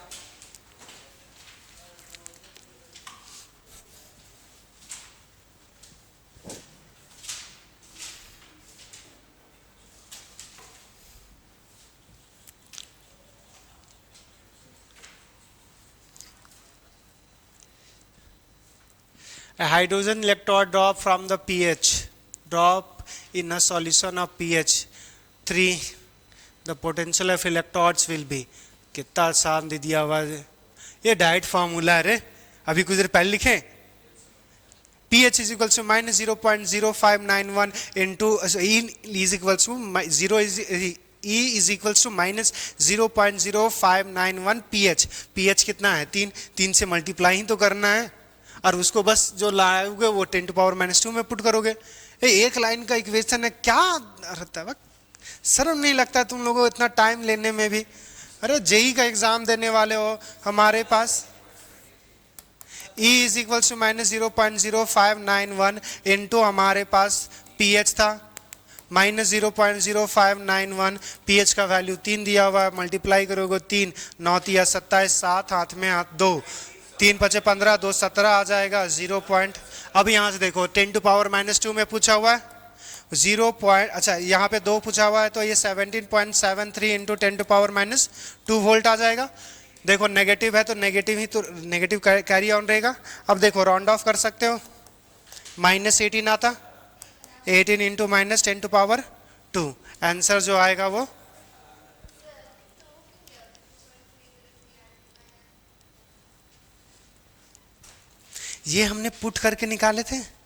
A hydrogen electrode drop from the pH, drop in a solution of pH 3, the potential of electrodes will be, कितना आसान दे दिया हुआ है ये, डाइट फार्मूला है रे, अभी कुछ देर पहले लिखे, pH is equals to -0.0591 into E is equals to 0 is E is equals to -0.0591 pH, pH कितना है 3 से मल्टीप्लाई ही तो करना है, और उसको बस जो लाओगे वो 10⁻⁻² में पुट करोगे। एक लाइन का इक्वेशन है, क्या रहता है, शर्म नहीं लगता तुम लोगों को इतना टाइम लेने में भी। अरे जेई का एग्जाम देने वाले हो, हमारे पास E is equals to -0.0591 into हमारे पास pH था -0.0591, pH का वैल्यू 3 दिया हुआ है, मल्टीप्लाई करोगे 3 9 या 27, 7 हाथ में हाथ 2, 3 × 5 = 15, 2 17 आ जाएगा 0 पॉइंट। अब यहाँ से देखो 10⁻⁻² में पूछा हुआ है 0 पॉइंट, अच्छा यहाँ पे 2 पूछा हुआ है, तो ये 17.73 इंटू 10⁻⁻² वोल्ट आ जाएगा। देखो नेगेटिव है तो नेगेटिव ही तो नेगेटिव कैरी ऑन रहेगा। अब देखो राउंड ऑफ कर सकते हो, -18 आता, 18 इंटू -10⁻², आंसर जो आएगा वो ये हमने पुट करके निकाले थे।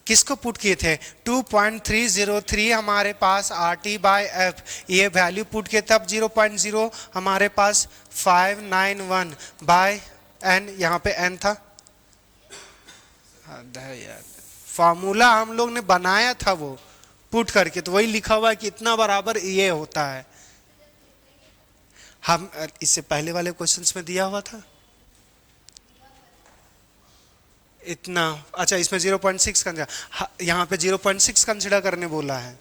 किसको पुट किए थे, 2.303 हमारे पास RT/F, ये वैल्यू पुट किए तब 0.0 हमारे पास 591/N, यहाँ पे N था। फॉर्मूला हम लोग ने बनाया था वो पुट करके, तो वही लिखा हुआ है कि इतना बराबर ये होता है। हम इससे पहले वाले क्वेश्चंस में दिया हुआ था इतना, अच्छा इसमें 0.6 कंसिडर, यहाँ पे 0.6 कंसिडर करने बोला है,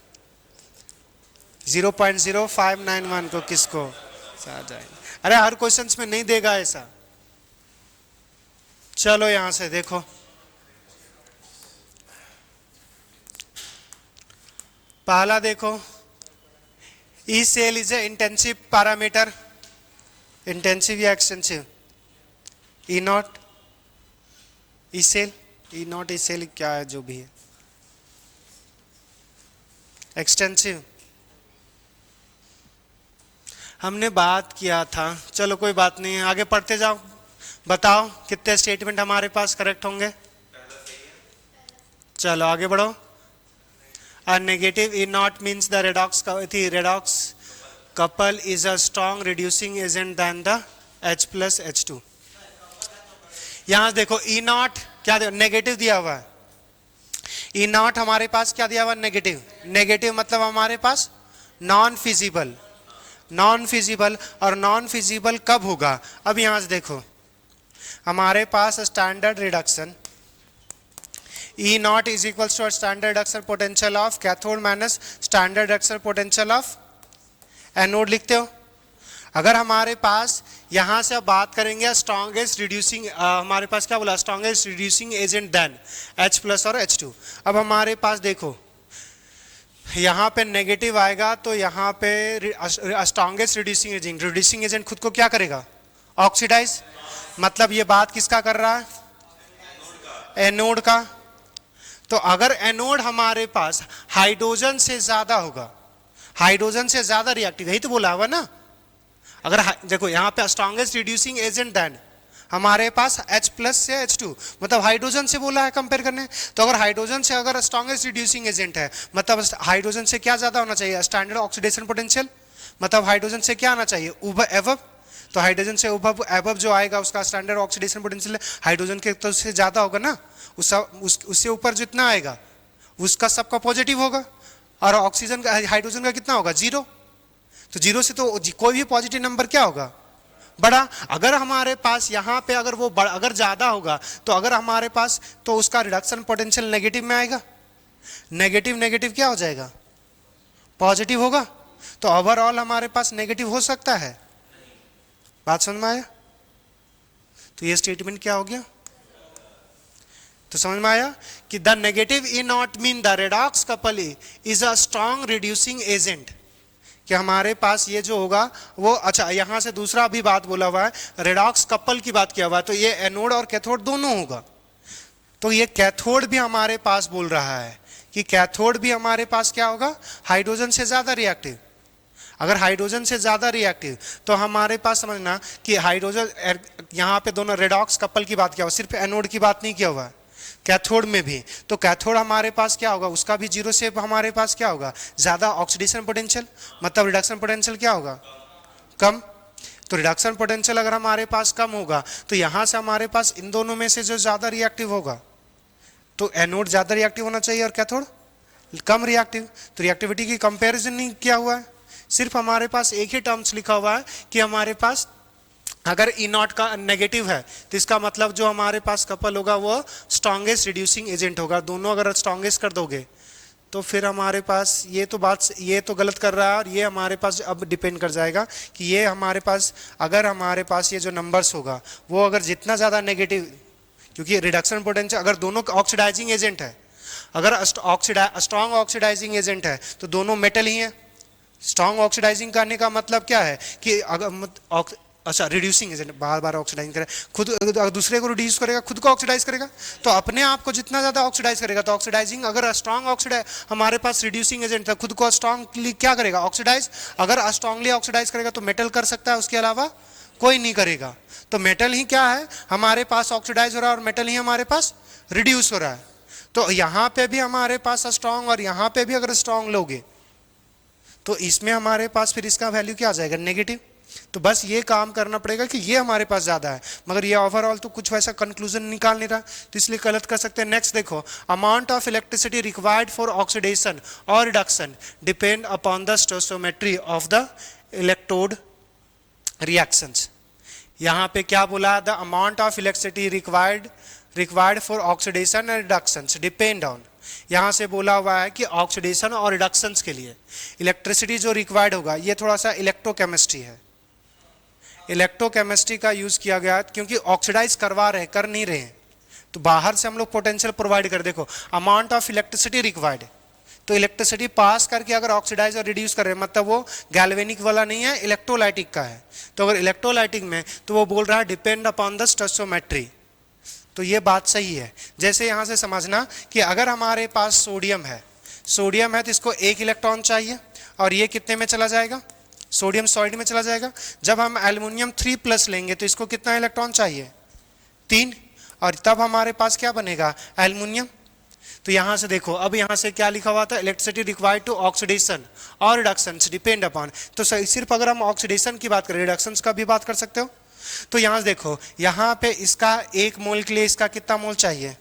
0.0591 को किसको आ जाएगा। अरे हर क्वेश्चंस में नहीं देगा ऐसा। चलो यहां से देखो, पहला देखो, E cell is a intensive parameter, intensive या extensive, E naught E cell, E naught E cell क्या है जो भी है, एक्सटेंसिव हमने बात किया था। चलो कोई बात नहीं है, आगे पढ़ते जाओ, बताओ कितने स्टेटमेंट हमारे पास करेक्ट होंगे। चलो आगे बढ़ो। A negative E naught means the redox couple is a strong reducing agent than the H plus H2। यहां देखो E naught क्या नेगेटिव दिया हुआ है, E naught हमारे पास क्या दिया हुआ है, नेगेटिव। नेगेटिव मतलब हमारे पास नॉन फिजिबल, नॉन फिजिबल, और नॉन फिजिबल कब होगा। अब यहां से देखो हमारे पास standard reduction E naught is equals to standard reduction potential of cathode minus standard reduction potential of anode लिखते हो। अगर हमारे पास यहां से अब बात करेंगे स्ट्रॉन्गेस्ट रिड्यूसिंग, हमारे पास क्या बोला, strongest reducing agent than H plus और H2। अब हमारे पास देखो यहाँ पे नेगेटिव आएगा तो यहाँ पे स्ट्रॉन्गेस्ट रिड्यूसिंग एजेंट खुद को क्या करेगा, ऑक्सीडाइज। मतलब ये बात किसका कर रहा है, एनोड का। तो अगर एनोड हमारे पास हाइड्रोजन से ज्यादा होगा, हाइड्रोजन से ज्यादा रिएक्टिव, यही तो बोला हुआ ना। अगर देखो यहाँ पे स्ट्रॉन्गेस्ट रिड्यूसिंग एजेंट देन हमारे पास H प्लस से H2, मतलब हाइड्रोजन से बोला है कंपेयर करने। तो अगर हाइड्रोजन से अगर स्ट्रॉन्गेस्ट रिड्यूसिंग एजेंट है, मतलब हाइड्रोजन से क्या ज्यादा होना चाहिए, स्टैंडर्ड ऑक्सीडेशन पोटेंशियल, मतलब हाइड्रोजन से क्या आना चाहिए, एबव। तो हाइड्रोजन से एबव जो आएगा उसका स्टैंडर्ड ऑक्सीडेशन पोटेंशियल हाइड्रोजन के तो से ज्यादा होगा ना, उससे ऊपर जितना आएगा उसका सबका पॉजिटिव होगा, और ऑक्सीजन का, हाइड्रोजन का कितना होगा, जीरो। तो जीरो से तो कोई भी पॉजिटिव नंबर क्या होगा, बड़ा। अगर हमारे पास यहाँ पे अगर वो अगर ज्यादा होगा तो अगर हमारे पास तो उसका रिडक्शन पोटेंशियल नेगेटिव में आएगा, नेगेटिव नेगेटिव क्या हो जाएगा, पॉजिटिव होगा। तो ओवरऑल हमारे पास नेगेटिव हो सकता है। बात समझ में आया? तो ये स्टेटमेंट क्या हो गया, तो समझ में आया कि the negative E not mean the redox couple is a strong reducing agent, कि हमारे पास ये जो होगा वो, अच्छा यहां से दूसरा भी बात बोला हुआ है, रेडॉक्स कपल की बात किया हुआ है, तो ये एनोड और कैथोड दोनों होगा। तो ये कैथोड भी हमारे पास बोल रहा है कि कैथोड भी हमारे पास क्या होगा, हाइड्रोजन से ज्यादा रिएक्टिव। अगर हाइड्रोजन से ज्यादा रिएक्टिव तो हमारे पास समझना कि हाइड्रोजन, यहाँ पे दोनों रेडॉक्स कपल की बात किया हुआ, सिर्फ एनोड की बात नहीं किया हुआ है, कैथोड में भी। तो कैथोड हमारे पास क्या होगा, उसका भी जीरो से हमारे पास क्या होगा, ज्यादा ऑक्सीडेशन पोटेंशियल, मतलब रिडक्शन पोटेंशियल क्या होगा, कम। तो रिडक्शन पोटेंशियल अगर हमारे पास कम होगा तो यहां से हमारे पास इन दोनों में से जो ज्यादा रिएक्टिव होगा, तो एनोड ज्यादा रिएक्टिव होना चाहिए और कैथोड कम रिएक्टिव। तो रिएक्टिविटी की कंपैरिजन नहीं किया हुआ है, सिर्फ हमारे पास एक ही टर्म्स लिखा हुआ है कि हमारे पास अगर ई नॉट का नेगेटिव है तो इसका मतलब जो हमारे पास कपल होगा वो स्ट्रॉन्गेस्ट रिड्यूसिंग एजेंट होगा। दोनों अगर स्ट्रॉन्गेस्ट कर दोगे तो फिर हमारे पास ये तो बात, ये तो गलत कर रहा है, और ये हमारे पास अब डिपेंड कर जाएगा कि ये हमारे पास, अगर हमारे पास ये जो नंबर्स होगा वो अगर जितना ज़्यादा नेगेटिव, क्योंकि रिडक्शन पोटेंशियल अगर दोनों ऑक्सीडाइजिंग एजेंट है, अगर स्ट्रॉन्ग ऑक्सीडाइजिंग एजेंट है तो दोनों मेटल ही है। स्ट्रॉन्ग ऑक्सीडाइजिंग करने का मतलब क्या है कि अगर अच्छा रिड्यूसिंग एजेंट बार बार ऑक्सीडाइज करे, खुद दूसरे को रिड्यूस करेगा, खुद को ऑक्सीडाइज करेगा, तो अपने आप को जितना ज्यादा ऑक्सीडाइज करेगा, तो ऑक्सीडाइजिंग, अगर स्ट्रॉन्ग ऑक्सीडाइज हमारे पास रिड्यूसिंग एजेंट था, खुद को स्ट्रॉन्गली क्या करेगा, ऑक्सीडाइज। अगर स्ट्रॉन्गली ऑक्सीडाइज करेगा तो मेटल कर सकता है, उसके अलावा कोई नहीं करेगा। तो मेटल ही क्या है हमारे पास ऑक्सीडाइज हो रहा है, और मेटल ही हमारे पास रिड्यूस हो रहा है। तो यहाँ पे भी हमारे पास स्ट्रॉन्ग, और यहाँ पे भी अगर स्ट्रॉन्ग लोगे तो इसमें हमारे पास फिर इसका वैल्यू क्या आ जाएगा, नेगेटिव। तो बस ये काम करना पड़ेगा कि ये हमारे पास ज्यादा है, मगर ये ओवरऑल तो कुछ वैसा कंक्लूजन निकाल नहीं रहा, तो इसलिए गलत कर सकते हैं। नेक्स्ट देखो, amount of electricity required for oxidation और reduction depend upon the stoichiometry of the electrode reactions. यहाँ पे क्या बोला, the amount of electricity required for oxidation and reductions depend on, यहाँ से बोला हुआ है कि ऑक्सीडेशन और रिडक्शंस के लिए इलेक्ट्रिसिटी जो रिक्वायर्ड होगा, ये थोड़ा सा इलेक्ट्रोकेमिस्ट्री है, इलेक्ट्रोकेमिस्ट्री का यूज किया गया है, क्योंकि ऑक्सीडाइज करवा रहे कर नहीं रहे हैं, तो बाहर से हम लोग पोटेंशियल प्रोवाइड कर। देखो अमाउंट ऑफ इलेक्ट्रिसिटी रिक्वायर्ड, तो इलेक्ट्रिसिटी पास करके अगर ऑक्सीडाइज और रिड्यूस कर रहे हैं, मतलब वो गैल्वेनिक वाला नहीं है, इलेक्ट्रोलाइटिक का है। तो अगर इलेक्ट्रोलाइटिक में तो वो बोल रहा है डिपेंड अपॉन द स्टोइकोमेट्री, तो ये बात सही है। जैसे यहाँ से समझना कि अगर हमारे पास सोडियम है तो इसको एक इलेक्ट्रॉन चाहिए, और ये कितने में चला जाएगा, सोडियम सॉलिड में चला जाएगा। जब हम एल्युमिनियम 3+ लेंगे तो इसको कितना इलेक्ट्रॉन चाहिए, 3, और तब हमारे पास क्या बनेगा, एल्युमिनियम। तो यहाँ से देखो, अब यहाँ से क्या लिखा हुआ था, इलेक्ट्रिसिटी रिक्वायर्ड टू ऑक्सीडेशन और रिडक्शन डिपेंड अपॉन, तो सिर्फ अगर हम ऑक्सीडेशन की बात करें, रिडक्शन का भी बात कर सकते हो। तो यहाँ से देखो, यहाँ पे इसका 1 मोल के लिए इसका कितना मोल चाहिए,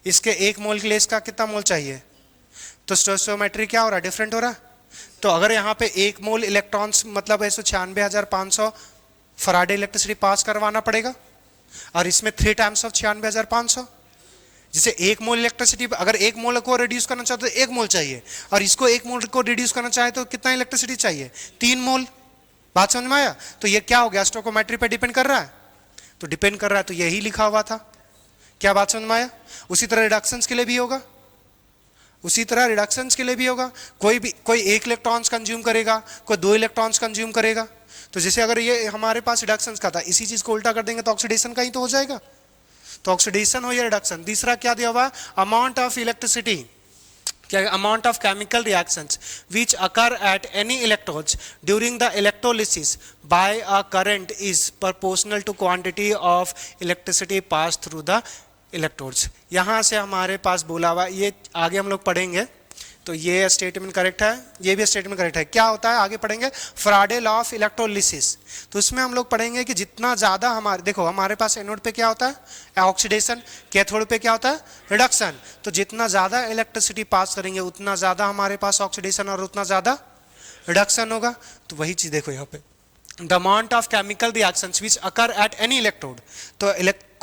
इसके 1 मोल के लिए इसका कितना मोल चाहिए, तो स्टोइकोमेट्री क्या हो रहा है, डिफरेंट हो रहा है। तो अगर यहाँ पे 1 मोल इलेक्ट्रॉन्स मतलब 196,500 फराडे इलेक्ट्रिसिटी पास करवाना पड़ेगा, और इसमें 3 टाइम्स ऑफ 96,500, जैसे एक मोल इलेक्ट्रिसिटी, अगर एक मोल को रिड्यूस करना चाहते तो एक मोल चाहिए, और इसको एक मोल को रिड्यूस करना चाहे तो कितना इलेक्ट्रिसिटी चाहिए, 3 मोल। बात समझ में आया? तो ये क्या हो गया, स्टोइकोमेट्री पे डिपेंड कर रहा है, तो डिपेंड कर रहा है, तो यही लिखा हुआ था। क्या बात समझ में आया? उसी तरह रिडक्शंस के लिए भी होगा, उसी तरह रिडक्शंस के लिए भी होगा। कोई 1 इलेक्ट्रॉन्स कंज्यूम करेगा, कोई 2 इलेक्ट्रॉन्स कंज्यूम करेगा। तो जैसे अगर ये हमारे पास रिडक्शंस का था, इसी चीज को उल्टा कर देंगे तो ऑक्सीडेशन का ही तो हो जाएगा। तो ऑक्सीडेशन हो या रिडक्शन। तीसरा क्या दिया हुआ, अमाउंट ऑफ इलेक्ट्रिसिटी, क्या, amount of chemical reactions which occur at any electrodes during the electrolysis by a current is proportional to quantity of electricity pass through the electrodes. यहाँ से हमारे पास बोला हुआ, ये आगे हम लोग पढ़ेंगे, तो ये स्टेटमेंट करेक्ट है, ये भी स्टेटमेंट करेक्ट है। क्या होता है आगे पढ़ेंगे, फैराडे लॉ ऑफ इलेक्ट्रोलिसिस। तो इसमें हम लोग पढ़ेंगे कि जितना ज़्यादा हमारे, देखो हमारे पास एनोड पे क्या होता है ऑक्सीडेशन, कैथोड पे क्या होता है रिडक्शन। तो जितना ज़्यादा इलेक्ट्रिसिटी पास करेंगे उतना ज़्यादा हमारे पास ऑक्सीडेशन और उतना ज़्यादा रिडक्शन होगा। तो वही चीज़ देखो यहाँ पे, the amount of chemical reactions which occur at any electrode. तो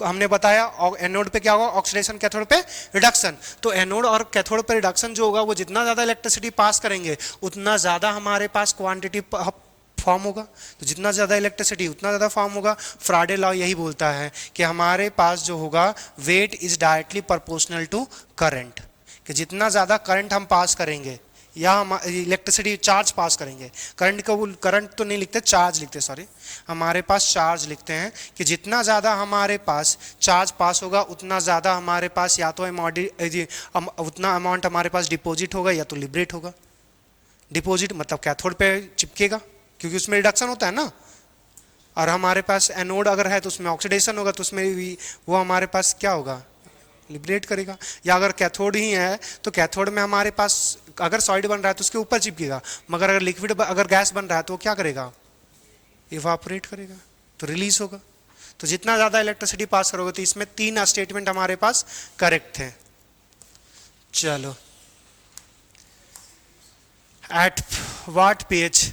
हमने बताया एनोड पे क्या होगा ऑक्सीडेशन, कैथोड पे रिडक्शन। तो एनोड और कैथोड पे रिडक्शन जो होगा वो जितना ज़्यादा इलेक्ट्रिसिटी पास करेंगे उतना ज़्यादा हमारे पास क्वांटिटी फॉर्म होगा। तो जितना ज़्यादा इलेक्ट्रिसिटी उतना ज़्यादा फॉर्म होगा। फैराडे लॉ यही बोलता है कि हमारे पास जो होगा weight is directly proportional to current, कि जितना ज़्यादा करंट हम पास करेंगे या हम इलेक्ट्रिसिटी चार्ज पास करेंगे, करंट तो नहीं लिखते, चार्ज लिखते, सॉरी, हमारे पास चार्ज लिखते हैं, कि जितना ज़्यादा हमारे पास चार्ज पास होगा उतना ज़्यादा हमारे पास या तो उतना अमाउंट हमारे पास डिपॉजिट होगा या तो लिबरेट होगा। डिपॉजिट मतलब कैथोड पे चिपकेगा क्योंकि उसमें रिडक्शन होता है ना, और हमारे पास एनोड अगर है तो उसमें ऑक्सीडेशन होगा, तो उसमें भी वो हमारे पास क्या होगा लिबरेट करेगा। या अगर कैथोड ही है तो कैथोड में हमारे पास अगर सॉलिड बन रहा है तो उसके ऊपर चिपकेगा, मगर अगर लिक्विड अगर गैस बन रहा है तो वो क्या करेगा इवापोरेट करेगा, तो रिलीज होगा। तो जितना ज़्यादा इलेक्ट्रिसिटी पास करोगे, तो इसमें 3 स्टेटमेंट हमारे पास करेक्ट थे। चलो, एट व्हाट pH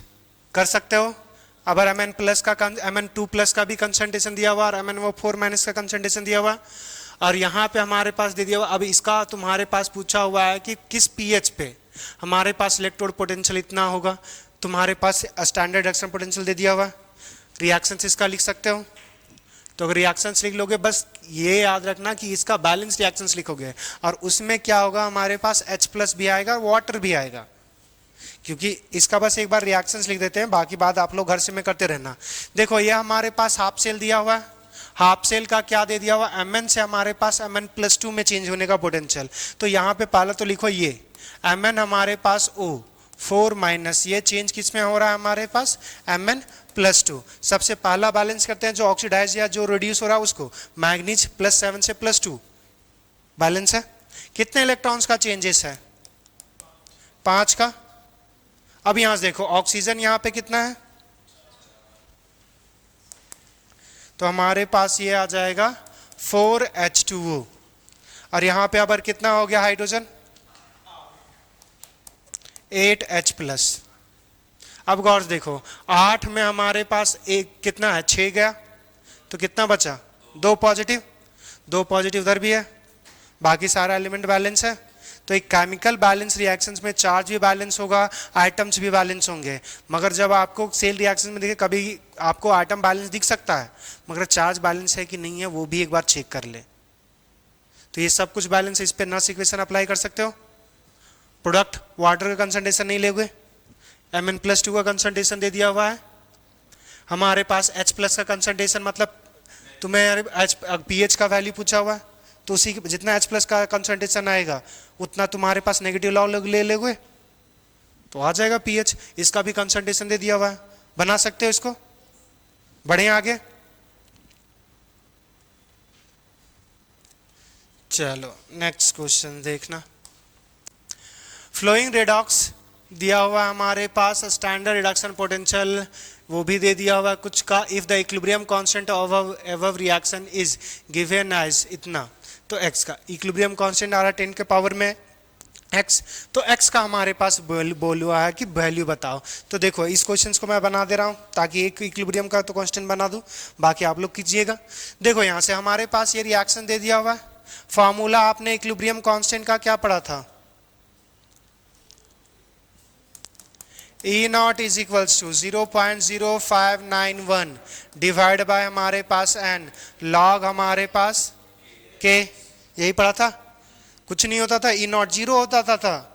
कर सकते हो। अब Mn+ का Mn2+ का भी कंसंट्रेशन दिया हुआ और MnO4- का कंसंट्रेशन दिया हुआ, और यहाँ पे हमारे पास दे दिया हुआ। अब इसका तुम्हारे पास पूछा हुआ है कि किस pH पे हमारे पास इलेक्ट्रोड पोटेंशियल इतना होगा। तुम्हारे पास स्टैंडर्ड रिएक्शन पोटेंशियल दे दिया हुआ, रिएक्शंस इसका लिख सकते हो। तो अगर रिएक्शंस लिख लोगे, बस ये याद रखना कि इसका बैलेंस रिएक्शंस लिखोगे, और उसमें क्या होगा हमारे पास H+ भी आएगा और वाटर भी आएगा, क्योंकि इसका बस एक बार रिएक्शंस लिख देते हैं, बाकी बात आप लोग घर से में करते रहना। देखो ये हमारे पास हाफ सेल दिया हुआ है, हाफ सेल का क्या दे दिया हुआ, Mn से हमारे पास Mn+2 में चेंज होने का पोटेंशियल। तो यहाँ पे पहले तो लिखो ये Mn हमारे पास O4-, ये चेंज किस में हो रहा है हमारे पास Mn+2। सबसे पहला बैलेंस करते हैं जो ऑक्सीडाइज या जो रिड्यूस हो रहा है उसको, मैग्नीज +7 से +2 बैलेंस है। कितने इलेक्ट्रॉन्स का चेंजेस है, 5 का। अब यहां से देखो ऑक्सीजन यहाँ पे कितना है, तो हमारे पास ये आ जाएगा 4H2O, और यहाँ पे अब कितना हो गया हाइड्रोजन 8H+। अब गौर से देखो 8 में हमारे पास एक कितना है 6 गया, तो कितना बचा 2 पॉजिटिव, 2 पॉजिटिव उधर भी है, बाकी सारा एलिमेंट बैलेंस है। तो एक केमिकल बैलेंस रिएक्शंस में चार्ज भी बैलेंस होगा, आइटम्स भी बैलेंस होंगे। मगर जब आपको सेल रिएक्शन में देखे, कभी आपको आइटम बैलेंस दिख सकता है, मगर चार्ज बैलेंस है कि नहीं है वो भी एक बार चेक कर ले। तो ये सब कुछ बैलेंस, इस पे नॉस इक्वेशन अप्लाई कर सकते हो। प्रोडक्ट वाटर का कंसंट्रेशन नहीं लेंगे, Mn+2 का कंसंट्रेशन दे दिया हुआ है, हमारे पास H+ का कंसंट्रेशन, मतलब तुम्हें pH का वैल्यू पूछा हुआ है, तो उसी जितना H+ का कंसंट्रेशन आएगा उतना तुम्हारे पास नेगेटिव लॉ ले लोगे तो आ जाएगा pH। इसका भी कंसंट्रेशन दे दिया हुआ है, बना सकते हो इसको। बढ़े आगे, चलो नेक्स्ट क्वेश्चन देखना। फ्लोइंग रेडॉक्स दिया हुआ हमारे पास, स्टैंडर्ड रिडक्शन पोटेंशियल वो भी दे दिया हुआ कुछ का। If the equilibrium constant of above reaction is given as इतना, तो x का इक्विलिब्रियम कांस्टेंट आ रहा है 10 के पावर में x, तो x का हमारे पास बोल हुआ है कि वैल्यू बताओ। तो देखो इस क्वेश्चन को मैं बना दे रहा हूँ ताकि एक इक्विलिब्रियम का तो कांस्टेंट बना दूँ, बाकी आप लोग कीजिएगा। देखो यहाँ से हमारे पास ये रिएक्शन दे दिया हुआ है, फॉर्मूला आपने इक्विलिब्रियम कांस्टेंट का क्या पढ़ा था? E not is equals to 0.0591 divide by हमारे पास n लॉग हमारे पास k, यही पढ़ा था। कुछ नहीं होता था, E नॉट जीरो होता था,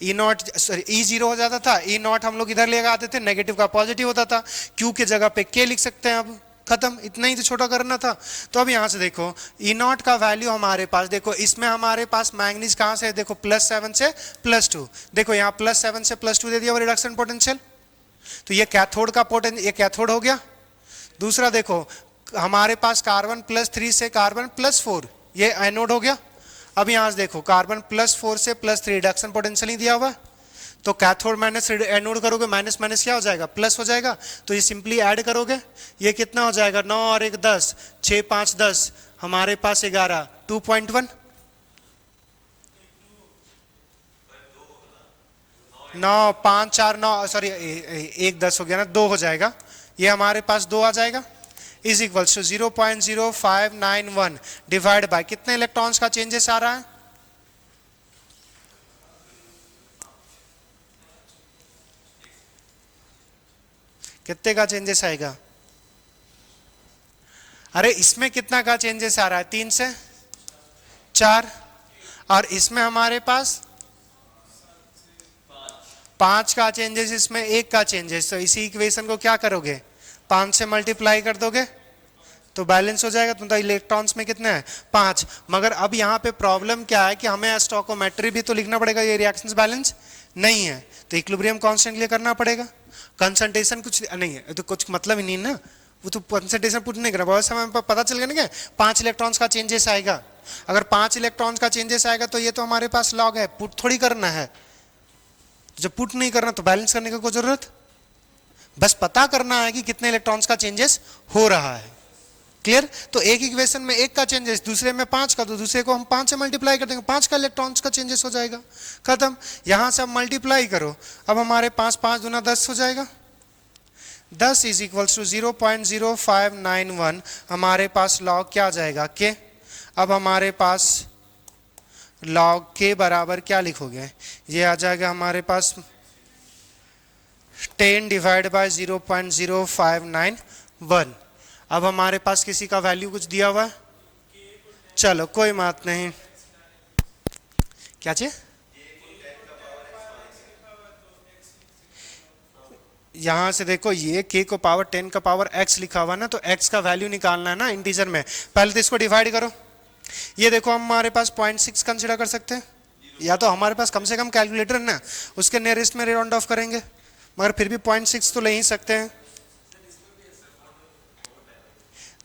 E not sorry E zero हो जाता था, E नॉट हम लोग इधर ले आते थे, नेगेटिव का पॉजिटिव होता था, Q के जगह पे K लिख सकते हैं। अब खत्म, इतना ही तो छोटा करना था। तो अब यहां से देखो E नॉट का वैल्यू हमारे पास, देखो इसमें हमारे पास मैंगनीज कहां से है, देखो +7 से +2, देखो यहाँ +7 से +2 दे दिया वो रिडक्शन पोटेंशियल। तो ये कैथोड का पोटेंशियल, ये कैथोड हो गया। दूसरा देखो हमारे पास कार्बन +3 से कार्बन +4, ये एनोड हो गया। अब यहां से देखो कार्बन +4 से +3 रिडक्शन पोटेंशियल ही दिया हुआ है। तो कैथोड माइनस एनोड करोगे, माइनस माइनस क्या हो जाएगा, प्लस हो जाएगा। तो ये सिंपली ऐड करोगे, ये कितना हो जाएगा, 9 और 1 10, 6 5 10, हमारे पास 11, 2.1, 9 5 4 9 सॉरी 1 10 हो गया ना, 2 हो जाएगा, ये हमारे पास 2 आ जाएगा। Is equals to 0.0591 divide by कितने इलेक्ट्रॉन्स का चेंजेस आ रहा है, कितने का चेंजेस आएगा? अरे इसमें कितना का चेंजेस आ रहा है, 3 से 4, और इसमें हमारे पास 5 का चेंजेस, इसमें 1 का चेंजेस। तो इसी इक्वेशन को क्या करोगे, 5 से मल्टीप्लाई कर दोगे तो बैलेंस हो जाएगा। तो इलेक्ट्रॉन्स में कितने हैं, 5। मगर अब यहाँ पे प्रॉब्लम क्या है कि हमें स्टोइकोमेट्री भी तो लिखना पड़ेगा, ये रिएक्शंस बैलेंस नहीं है, तो इक्विलिब्रियम कांस्टेंट के लिए करना पड़ेगा। कंसंट्रेशन कुछ नहीं है तो कुछ मतलब ही नहीं ना, वो तो कंसंट्रेशन पुट नहीं करना, बहुत समय पता चल गया ना क्या 5 इलेक्ट्रॉन्स का चेंजेस आएगा। अगर 5 इलेक्ट्रॉन्स का चेंजेस आएगा तो ये तो हमारे पास लॉग है, पुट थोड़ी करना है। जब पुट नहीं करना तो बैलेंस करने का कोई जरूरत, बस पता करना है कि कितने इलेक्ट्रॉन्स का चेंजेस हो रहा है। क्लियर? तो एक इक्वेशन में 1 का चेंजेस, दूसरे में 5 का, तो दूसरे को हम 5 से मल्टीप्लाई कर देंगे, 5 का इलेक्ट्रॉन्स का चेंजेस हो जाएगा, खत्म। यहां से अब मल्टीप्लाई करो, अब हमारे पास 5 दूना 10 हो जाएगा, 10 इज इक्वल्स टू 0.0591, हमारे पास लॉग क्या आ जाएगा, के। अब हमारे पास लॉग के बराबर क्या लिखोगे, ये आ जाएगा हमारे पास 10 डिवाइड बाय 0.0591। अब हमारे पास किसी का वैल्यू कुछ दिया हुआ है, चलो कोई बात नहीं, क्या चाहिए, यहां से देखो ये k को पावर 10 का पावर x लिखा हुआ ना, तो x का वैल्यू निकालना है ना इंटीजर में, पहले तो इसको डिवाइड करो। ये देखो हमारे पास 0.6 कंसिडर कर सकते हैं, या तो हमारे पास कम से कम कैलकुलेटर है ना, उसके नियरेस्ट में राउंड ऑफ करेंगे, मगर फिर भी 0.6 तो ले ही सकते हैं।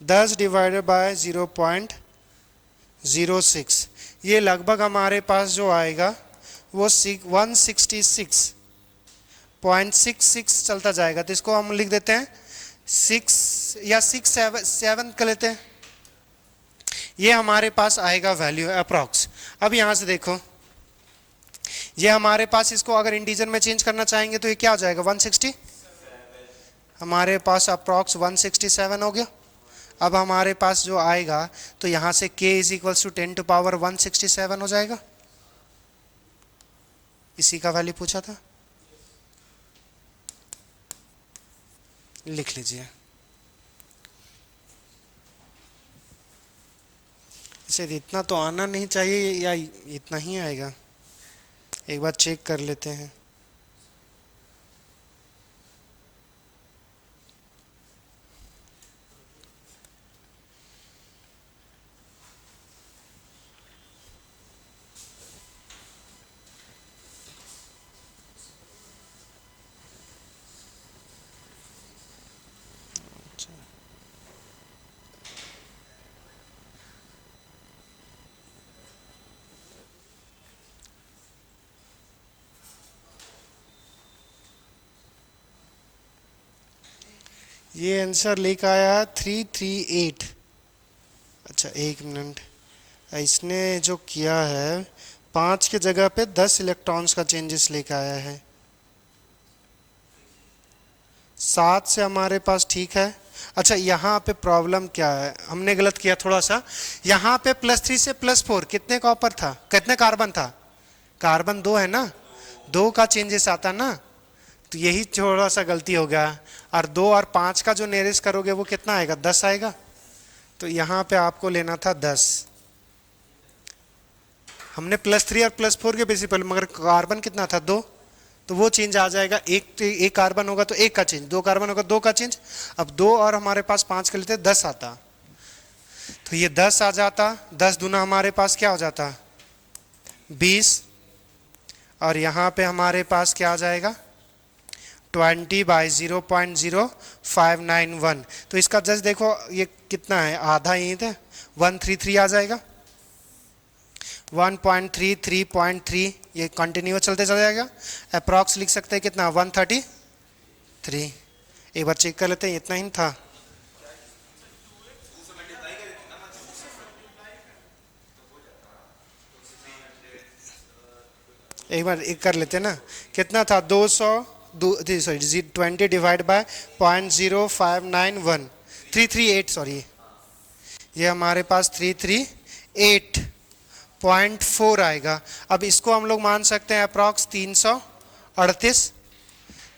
10 डिवाइडेड बाय 0.06, ये लगभग हमारे पास जो आएगा वो 166.66 चलता जाएगा। तो इसको हम लिख देते हैं 6 या 7 कर लेते हैं, ये हमारे पास आएगा वैल्यू अप्रॉक्स। अब यहां से देखो ये हमारे पास, इसको अगर इंटीजर में चेंज करना चाहेंगे तो ये क्या हो जाएगा, 160, हमारे पास अप्रॉक्स 167 हो गया। अब हमारे पास जो आएगा तो यहां से k is equals to 10 to power 167 हो जाएगा, इसी का वैल्यू पूछा था, लिख लीजिए। इसे इतना तो आना नहीं चाहिए, या इतना ही आएगा, एक बार चेक कर लेते हैं। ये आंसर लेकर आया 338। अच्छा एक मिनट, इसने जो किया है 5 के जगह पे 10 इलेक्ट्रॉन्स का चेंजेस लेकर आया है, 7 से हमारे पास ठीक है, अच्छा यहाँ पे प्रॉब्लम क्या है, हमने गलत किया थोड़ा सा। यहाँ पे +3 से +4 कितने कॉपर था, कितने कार्बन था, कार्बन 2 है ना, 2 का चेंजेस आता ना, तो यही थोड़ा सा गलती हो गया। और 2 और 5 का जो नेरेस करोगे वो कितना आएगा, 10 आएगा। तो यहाँ पे आपको लेना था 10। हमने +3 और +4 के बेसिस पर, मगर कार्बन कितना था, 2, तो वो चेंज आ जाएगा। एक कार्बन होगा तो 1 का चेंज, 2 कार्बन होगा 2 का चेंज। अब 2 और हमारे पास 5 कर लेते 10 आता, तो ये 10 आ जाता। 10 दूना हमारे पास क्या हो जाता, 20। और यहाँ पे हमारे पास क्या आ जाएगा, 20/0.0591। तो इसका जस्ट देखो ये कितना है, आधा ही थे, 133 आ जाएगा। 1.33.3 ये कंटिन्यू चलते चला जाएगा। अप्रॉक्स लिख सकते हैं कितना, 133। एक बार चेक कर लेते हैं, इतना ही था। एक बार एक कर लेते हैं ना, कितना था, 200, सॉरी 20 डिवाइड बाय 0.0591, 338, सॉरी ये हमारे पास 338.4 आएगा। अब इसको हम लोग मान सकते हैं अप्रॉक्स 338।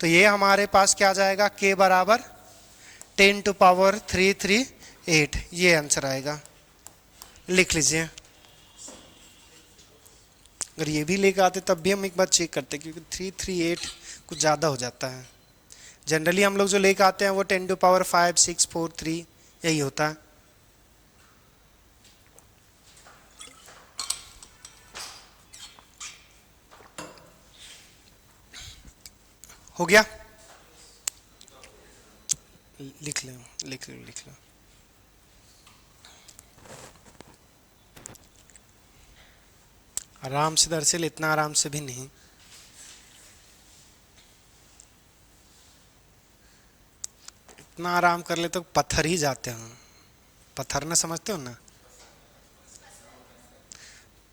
तो ये हमारे पास क्या जाएगा, के बराबर 10⁻338, ये आंसर आएगा। लिख लीजिए। अगर ये भी लेकर आते तब भी हम एक बार चेक करते, क्योंकि 338 कुछ ज़्यादा हो जाता है। जनरली हम लोग जो लेकर आते हैं वो 10⁵ 6 4 3 यही होता है। हो गया, लिख लो लिख लो लिख लो। आराम से दरअसल, इतना आराम से भी नहीं। इतना आराम कर ले तो पत्थर ही जाते हैं। पत्थर ना समझते हो ना,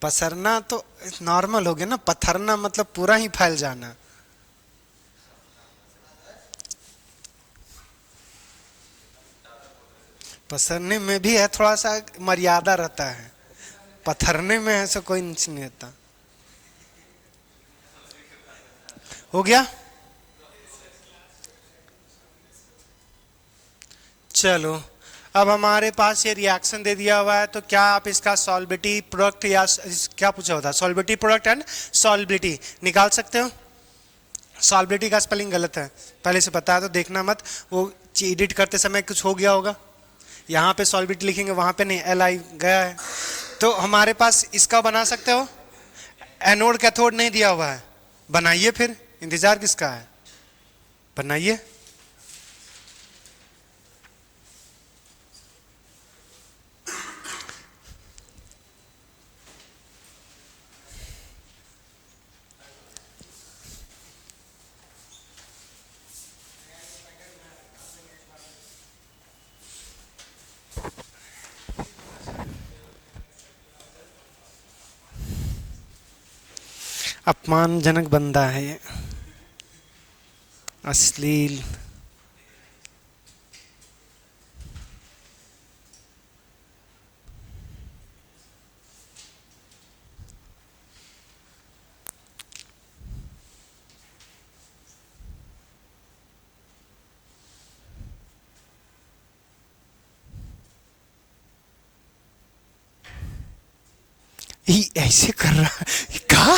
पसरना तो नॉर्मल हो गया ना, पत्थरना मतलब पूरा ही फैल जाना। पसरने में भी है थोड़ा सा मर्यादा रहता है, पत्थरने में ऐसा कोई नहीं रहता। हो गया, चलो। अब हमारे पास ये रिएक्शन दे दिया हुआ है, तो क्या आप इसका सॉल्बिलिटी प्रोडक्ट या क्या पूछा होता है, सॉल्बिलिटी प्रोडक्ट एंड सॉल्बिलिटी निकाल सकते हो। सॉल्बिलिटी का स्पेलिंग गलत है, पहले से बताया तो देखना मत, वो एडिट करते समय कुछ हो गया होगा। यहाँ पे सॉल्बिलिटी लिखेंगे, वहाँ पे नहीं, LI गया है। तो हमारे पास इसका बना सकते हो। एनोड कैथोड नहीं दिया हुआ है, बनाइए फिर, इंतजार किसका है, बनाइए। अपमानजनक बंदा है ये, अश्लील। ये ऐसे कर रहा है, कहा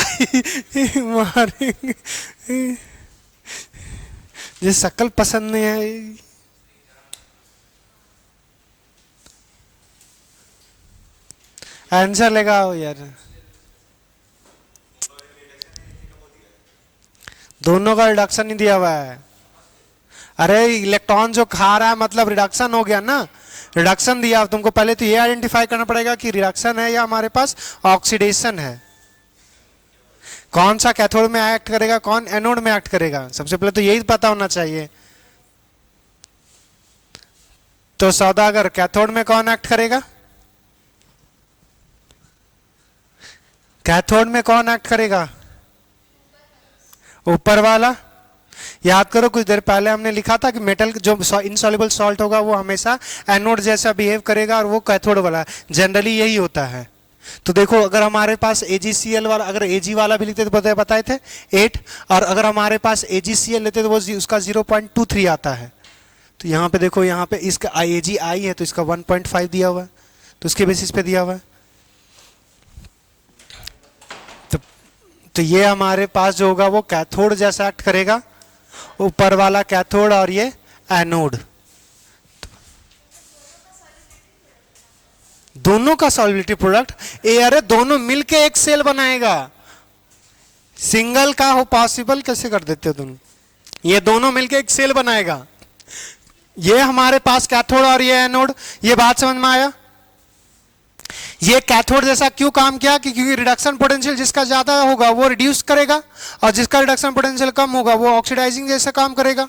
मारेंगे, ये शक्ल पसंद नहीं है। आंसर लगाओ यार, दोनों का रिडक्शन नहीं दिया हुआ है। अरे इलेक्ट्रॉन जो खा रहा है मतलब रिडक्शन हो गया ना, रिडक्शन दिया। तुमको पहले तो ये आइडेंटिफाई करना पड़ेगा कि रिडक्शन है या हमारे पास ऑक्सीडेशन है। कौन सा कैथोड में एक्ट करेगा, कौन एनोड में एक्ट करेगा, सबसे पहले तो यही पता होना चाहिए। तो सौदागर, कैथोड में कौन एक्ट करेगा, कैथोड में कौन एक्ट करेगा, ऊपर वाला। याद करो कुछ देर पहले हमने लिखा था कि मेटल जो इनसॉल्युबल सॉल्ट होगा वो हमेशा एनोड जैसा बिहेव करेगा और वो कैथोड वाला, जनरली यही होता है। तो देखो अगर हमारे पास AgCl वाला, अगर Ag वाला भी लिखते तो बताए थे 8, और अगर हमारे पास AgCl लेते तो वो उसका 0.23 आता है। तो यहाँ पे देखो, यहाँ पे इसका Ag है तो इसका 1.5 दिया हुआ है, तो उसके बेसिस पे दिया हुआ है। तो ये हमारे पास जो होगा वो कैथोड जैसा एक्ट करेगा, ऊपर वाला कैथोड और ये एनोड। दोनों का सॉल्युबिलिटी प्रोडक्ट अरे दोनों मिलके एक सेल बनाएगा, सिंगल का हो पॉसिबल कैसे कर देते हो दोनों, ये दोनों मिलके एक सेल बनाएगा। ये हमारे पास कैथोड और ये एनोड, ये बात समझ में आया? ये कैथोड जैसा क्यों काम किया? क्योंकि रिडक्शन पोटेंशियल जिसका ज्यादा होगा वो रिड्यूस करेगा और जिसका रिडक्शन पोटेंशियल कम होगा वो ऑक्सीडाइजिंग जैसा काम करेगा।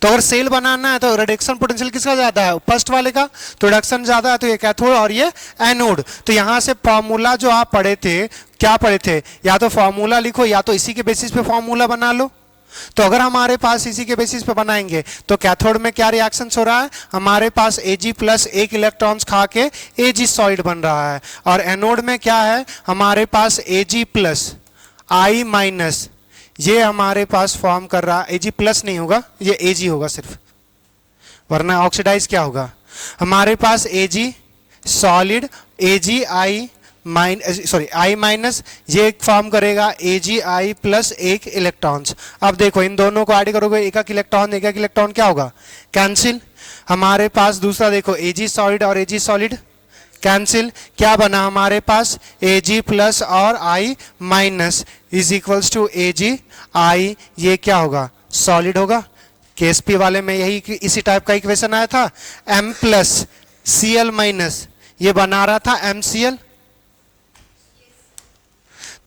तो अगर सेल बनाना है तो रिडक्शन पोटेंशियल किसका ज्यादा है? फर्स्ट वाले का। तो रिडक्शन ज्यादा है तो ये कैथोड और ये एनोड। तो यहां से फॉर्मूला जो आप पढ़े थे, क्या पढ़े थे? या तो फॉर्मूला लिखो या तो इसी के बेसिस पे फॉर्मूला बना लो। तो अगर हमारे पास इसी के बेसिस पे बनाएंगे तो कैथोड में क्या रिएक्शन हो रहा है? हमारे पास Ag प्लस 1 इलेक्ट्रॉन्स खा के Ag सॉलिड बन रहा है, और एनोड में क्या है? हमारे पास Ag प्लस I माइनस, ये हमारे पास फॉर्म कर रहा है। Ag प्लस नहीं होगा, ये Ag होगा सिर्फ, वरना ऑक्सीडाइज क्या होगा? हमारे पास Ag solid, Agi I minus, ये फॉर्म करेगा Agi प्लस 1 इलेक्ट्रॉन्स। अब देखो इन दोनों को ऐड करोगे, एक एक इलेक्ट्रॉन क्या होगा? कैंसिल। हमारे पास दूसरा देखो Ag सॉलिड और Ag सॉलिड कैंसिल, क्या बना हमारे पास? Ag प्लस और I minus is equals to Agi, ये क्या होगा? सॉलिड होगा। KSP वाले में यही इसी टाइप का इक्वेशन आया था, M प्लस Cl माइनस, ये बना रहा था MCl।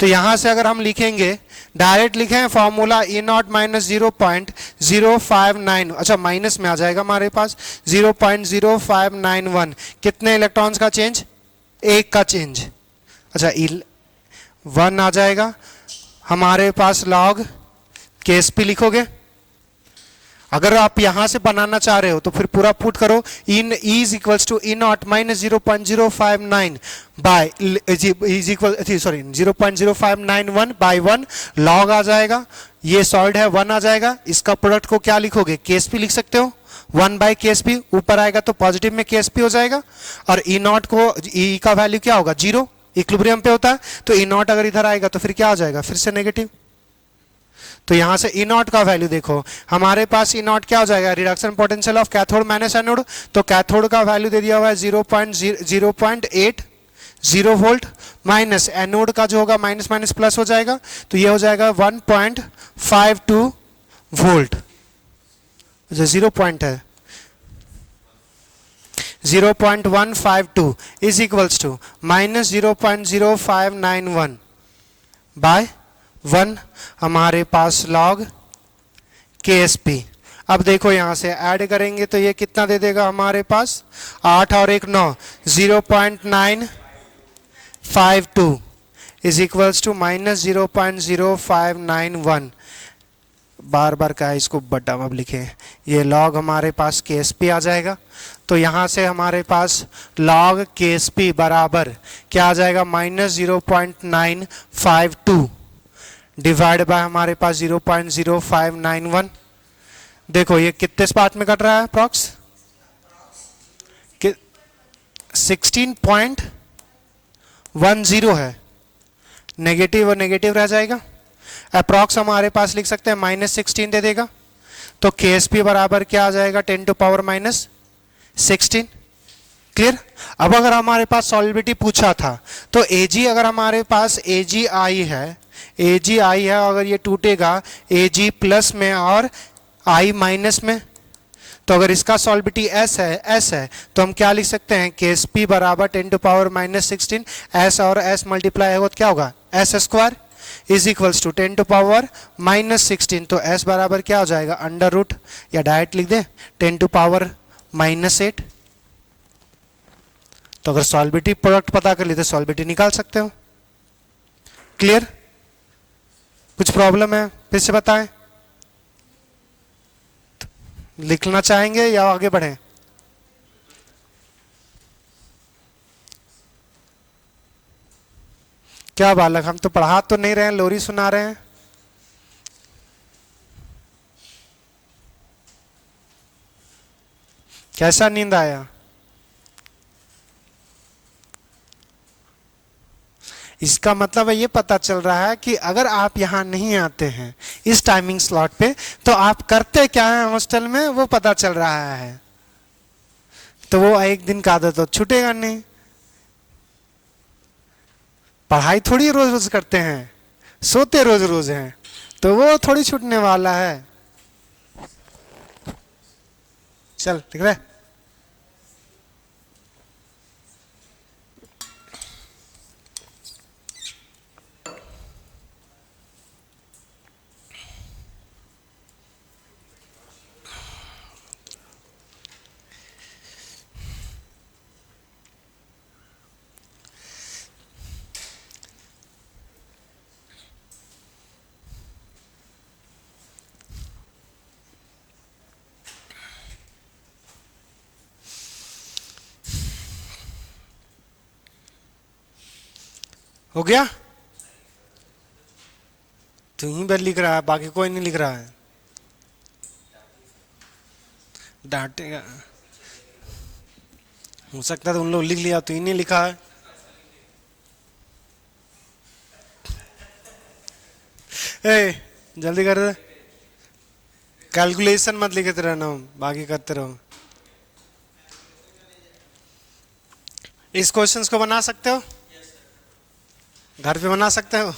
तो यहां से अगर हम लिखेंगे, डायरेक्ट लिखें फॉर्मूला E0 माइनस 0.059, अच्छा माइनस में आ जाएगा हमारे पास 0.0591। कितने इलेक्ट्रॉन्स का चेंज? 1 का चेंज। अच्छा 1 आ जाएगा हमारे पास। लॉग KSP लिखोगे, अगर आप यहां से बनाना चाह रहे हो तो फिर पूरा पुट करो, in is equals to E0 minus 0.059 by is equal 0.0591 by 1, log आ जाएगा। ये सॉलिड है 1 आ जाएगा। इसका प्रोडक्ट को क्या लिखोगे? KSP लिख सकते हो, 1 बाय KSP, ऊपर आएगा तो पॉजिटिव में KSP हो जाएगा। और E0 को, E का वैल्यू क्या होगा? 0, इक्विलिब्रियम पे होता है। तो E0 अगर इधर आएगा तो फिर क्या हो जाएगा? फिर से नेगेटिव। तो यहां से E0 का वैल्यू देखो, हमारे पास E0 क्या हो जाएगा? Reduction potential of cathode minus anode. तो कैथोड का वैल्यू दे दिया हुआ है 0.80 वोल्ट, माइनस एनोड का जो होगा माइनस माइनस प्लस हो जाएगा, तो ये हो जाएगा 1.52 वोल्ट। जो 0 पॉइंट है 0.152 is equals to minus 0.0591 by 1, हमारे पास लॉग KSP। अब देखो यहां से ऐड करेंगे तो ये कितना दे देगा हमारे पास? 8 और 1 9, 0.952 इज इक्वल्स टू माइनस 0.0591। बार बार का इसको बटा अब लिखे, ये लॉग हमारे पास KSP आ जाएगा। तो यहां से हमारे पास लॉग KSP बराबर क्या आ जाएगा? माइनस 0.952 डिवाइड बाय हमारे पास 0.0591। देखो ये कितने स्पार्ट में कट रहा है? अप्रॉक्स 16.10 है, नेगेटिव और नेगेटिव रह जाएगा। अप्रॉक्स हमारे पास लिख सकते हैं -16 दे देगा। तो KSP बराबर क्या आ जाएगा? 10 टू पावर -16। क्लियर? अब अगर हमारे पास सॉल्युबिलिटी पूछा था तो Ag, अगर हमारे पास Agi है, अगर ये टूटेगा Ag प्लस में और I माइनस में, तो अगर इसका सॉल्युबिलिटी S है तो हम क्या लिख सकते हैं? KSP बराबर 10 टू पावर -16, S और S मल्टीप्लाई होगा तो क्या होगा? S square is equals to 10 to power -16। तो S बराबर क्या हो जाएगा? अंडर रूट, या डायरेक्ट लिख दे 10 टू पावर -8। तो अगर सॉल्युबिलिटी प्रोडक्ट पता कर लिए तो सॉल्युबिलिटी निकाल सकते हो। क्लियर? कुछ प्रॉब्लम है? फिर से बताएं। लिखना चाहेंगे या आगे बढ़े? क्या बालक, हम तो पढ़ा तो नहीं रहे हैं, लोरी सुना रहे हैं। कैसा नींद आया? इसका मतलब है ये पता चल रहा है कि अगर आप यहाँ नहीं आते हैं इस टाइमिंग स्लॉट पे तो आप करते क्या है हॉस्टल में, वो पता चल रहा है। तो वो एक दिन का आदत तो छूटेगा नहीं। पढ़ाई थोड़ी रोज रोज करते हैं, सोते रोज रोज हैं, तो वो थोड़ी छूटने वाला है। चल ठीक है। हो गया? तू ही बस लिख रहा है, बाकी कोई नहीं लिख रहा है। डांटेगा हो सकता है तो उन लोग लिख लिया, तू ही नहीं लिखा है। ए जल्दी कर दे, कैलकुलेशन मत लिखते रहना, बाकी करते रहो। इस क्वेश्चंस को बना सकते हो, घर पे बना सकते हो।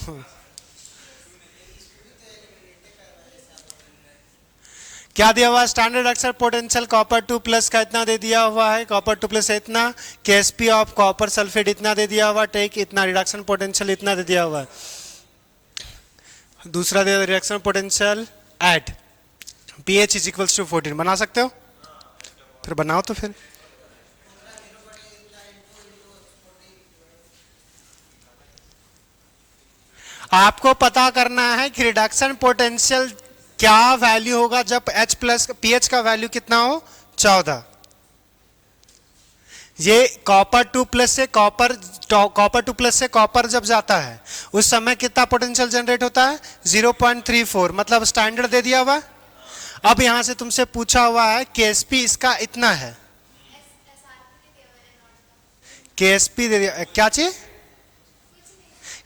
क्या दिया हुआ है? स्टैंडर्ड अक्सर पोटेंशियल कॉपर 2 प्लस का इतना दे दिया हुआ है, कॉपर 2 प्लस इतना, केएसपी ऑफ कॉपर सल्फेट इतना दे दिया हुआ है, टेक इतना, रिडक्शन पोटेंशियल इतना दे दिया हुआ है। दूसरा दे दिया reduction potential at pH is equals to 14। बना सकते हो? फिर बनाओ तो फिर। आपको पता करना है कि रिडक्शन पोटेंशियल क्या वैल्यू होगा जब H प्लस पीएच का वैल्यू कितना हो 14। ये कॉपर 2 प्लस से कॉपर जब जाता है उस समय कितना पोटेंशियल जनरेट होता है 0.34, मतलब स्टैंडर्ड दे दिया हुआ। अब यहां से तुमसे पूछा हुआ है केएसपी इसका इतना है, केएसपी दे दिया, क्या चीज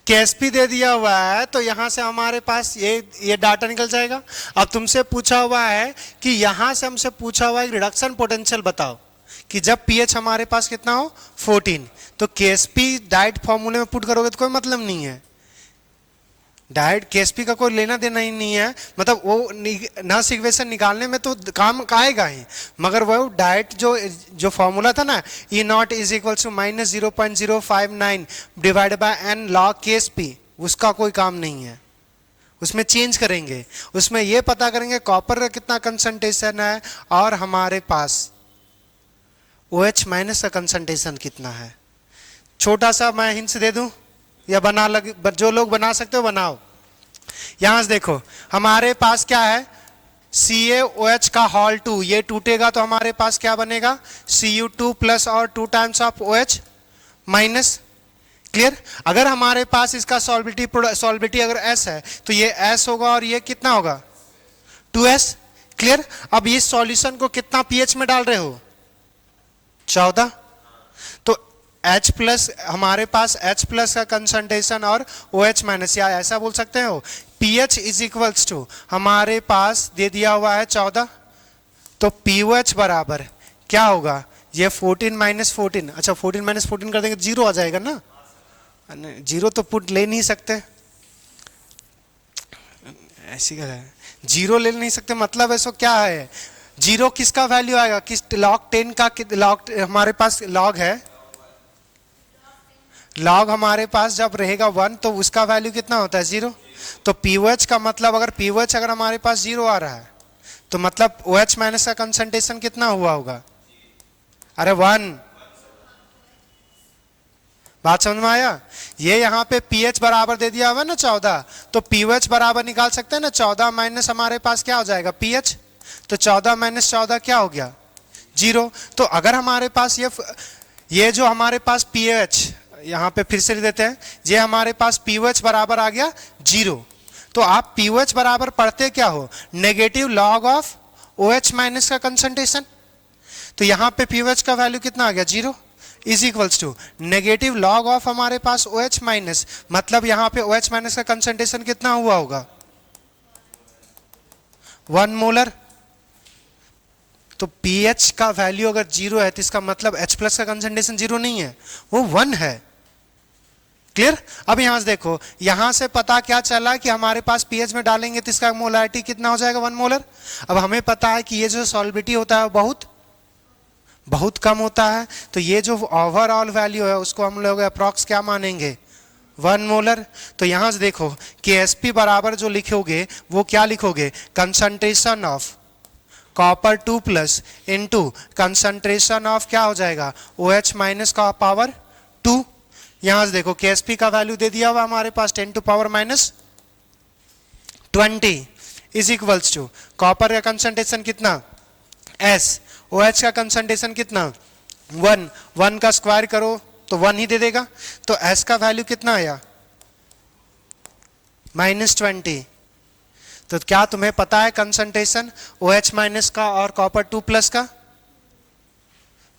केएसपी दे दिया हुआ है, तो यहां से हमारे पास ये डाटा निकल जाएगा। अब तुमसे पूछा हुआ है कि यहां से हमसे पूछा हुआ है रिडक्शन पोटेंशियल बताओ कि जब पीएच हमारे पास कितना हो 14, तो केएसपी डायरेक्ट फॉर्मूले में पुट करोगे तो कोई मतलब नहीं है, डायरेक्ट केएसपी का कोई लेना देना ही नहीं है, मतलब वो ना इक्वेशन निकालने में तो काम आएगा ही, मगर वो डायरेक्ट जो फॉर्मूला था ना E naught is equal to minus 0.059 divide by n log Ksp, उसका कोई काम नहीं है। उसमें चेंज करेंगे, उसमें ये पता करेंगे कॉपर का कितना कंसंट्रेशन है और हमारे पास OH माइनस का कंसंट्रेशन कितना है। छोटा सा मैं हिंट्स दे दूं या बना लग, जो लोग बना सकते हो बनाओ। यहां से देखो हमारे पास क्या है CaOH का हॉल 2, ये टूटेगा तो हमारे पास क्या बनेगा Cu2 प्लस और 2 times of OH minus. Clear? अगर हमारे पास इसका सॉल्बिलिटी अगर S है तो ये S होगा और ये कितना होगा 2S। क्लियर? अब इस सॉल्यूशन को कितना pH में डाल रहे हो 14, तो H प्लस हमारे पास H प्लस का कंसंट्रेशन और OH माइनस, या ऐसा बोल सकते हो pH इज इक्वल्स टू हमारे पास दे दिया हुआ है 14, तो POH बराबर क्या होगा ये 14 माइनस 14, अच्छा 14 माइनस 14 कर देंगे 0 आ जाएगा ना, 0 तो पुट ले नहीं सकते, ऐसी क्या है 0 ले नहीं सकते, मतलब ऐसा क्या है 0 किसका वैल्यू आएगा, किस log 10 का log हमारे पास log है, लॉग हमारे पास जब रहेगा 1 तो उसका वैल्यू कितना होता है 0, तो POH का मतलब अगर POH अगर हमारे पास 0 आ रहा है तो मतलब OH माइनस का कंसंट्रेशन कितना हुआ होगा, अरे 1। बात समझ में आया? ये यहाँ पे pH बराबर दे दिया हुआ ना 14, तो POH बराबर निकाल सकते हैं ना 14 माइनस हमारे पास क्या हो जाएगा pH, तो 14 माइनस 14 क्या हो गया 0। तो अगर हमारे पास ये जो हमारे पास पीएच, यहाँ पे फिर से लिख देते हैं, ये हमारे पास पीओएच बराबर आ गया 0। तो आप पीओएच बराबर पढ़ते क्या हो, negative log of OH minus का कंसंट्रेशन। तो यहाँ पे पीओएच का वैल्यू कितना आ गया 0 is equals to negative log of हमारे पास OH माइनस, मतलब यहाँ पे OH माइनस का कंसंट्रेशन कितना हुआ होगा 1 मोलर। तो pH का वैल्यू अगर 0 है तो इसका मतलब H प्लस का कंसंट्रेशन 0 नहीं है, वो 1 है। क्लियर। अब यहां से देखो, यहां से पता क्या चला कि हमारे पास pH में डालेंगे तो इसका मोलारिटी कितना हो जाएगा 1 मोलर। अब हमें पता है कि ये जो सॉल्बिलिटी होता है बहुत कम होता है, तो ये जो ओवरऑल वैल्यू है उसको हम लोग अप्रॉक्स क्या मानेंगे 1 मोलर। तो यहां से देखो कि एसपी बराबर जो लिखोगे वो क्या लिखोगे, concentration of copper 2 plus into concentration of क्या हो जाएगा OH माइनस का पावर 2। यहां से देखो KSP का वैल्यू दे दिया हुआ हमारे पास 10 to power minus 20 is equals to copper का कंसंट्रेशन कितना S, OH का कंसंट्रेशन कितना 1 का स्क्वायर करो तो 1 ही दे देगा। तो S का वैल्यू कितना आया -20। तो क्या तुम्हें पता है कंसंट्रेशन OH माइनस का और कॉपर 2 प्लस का।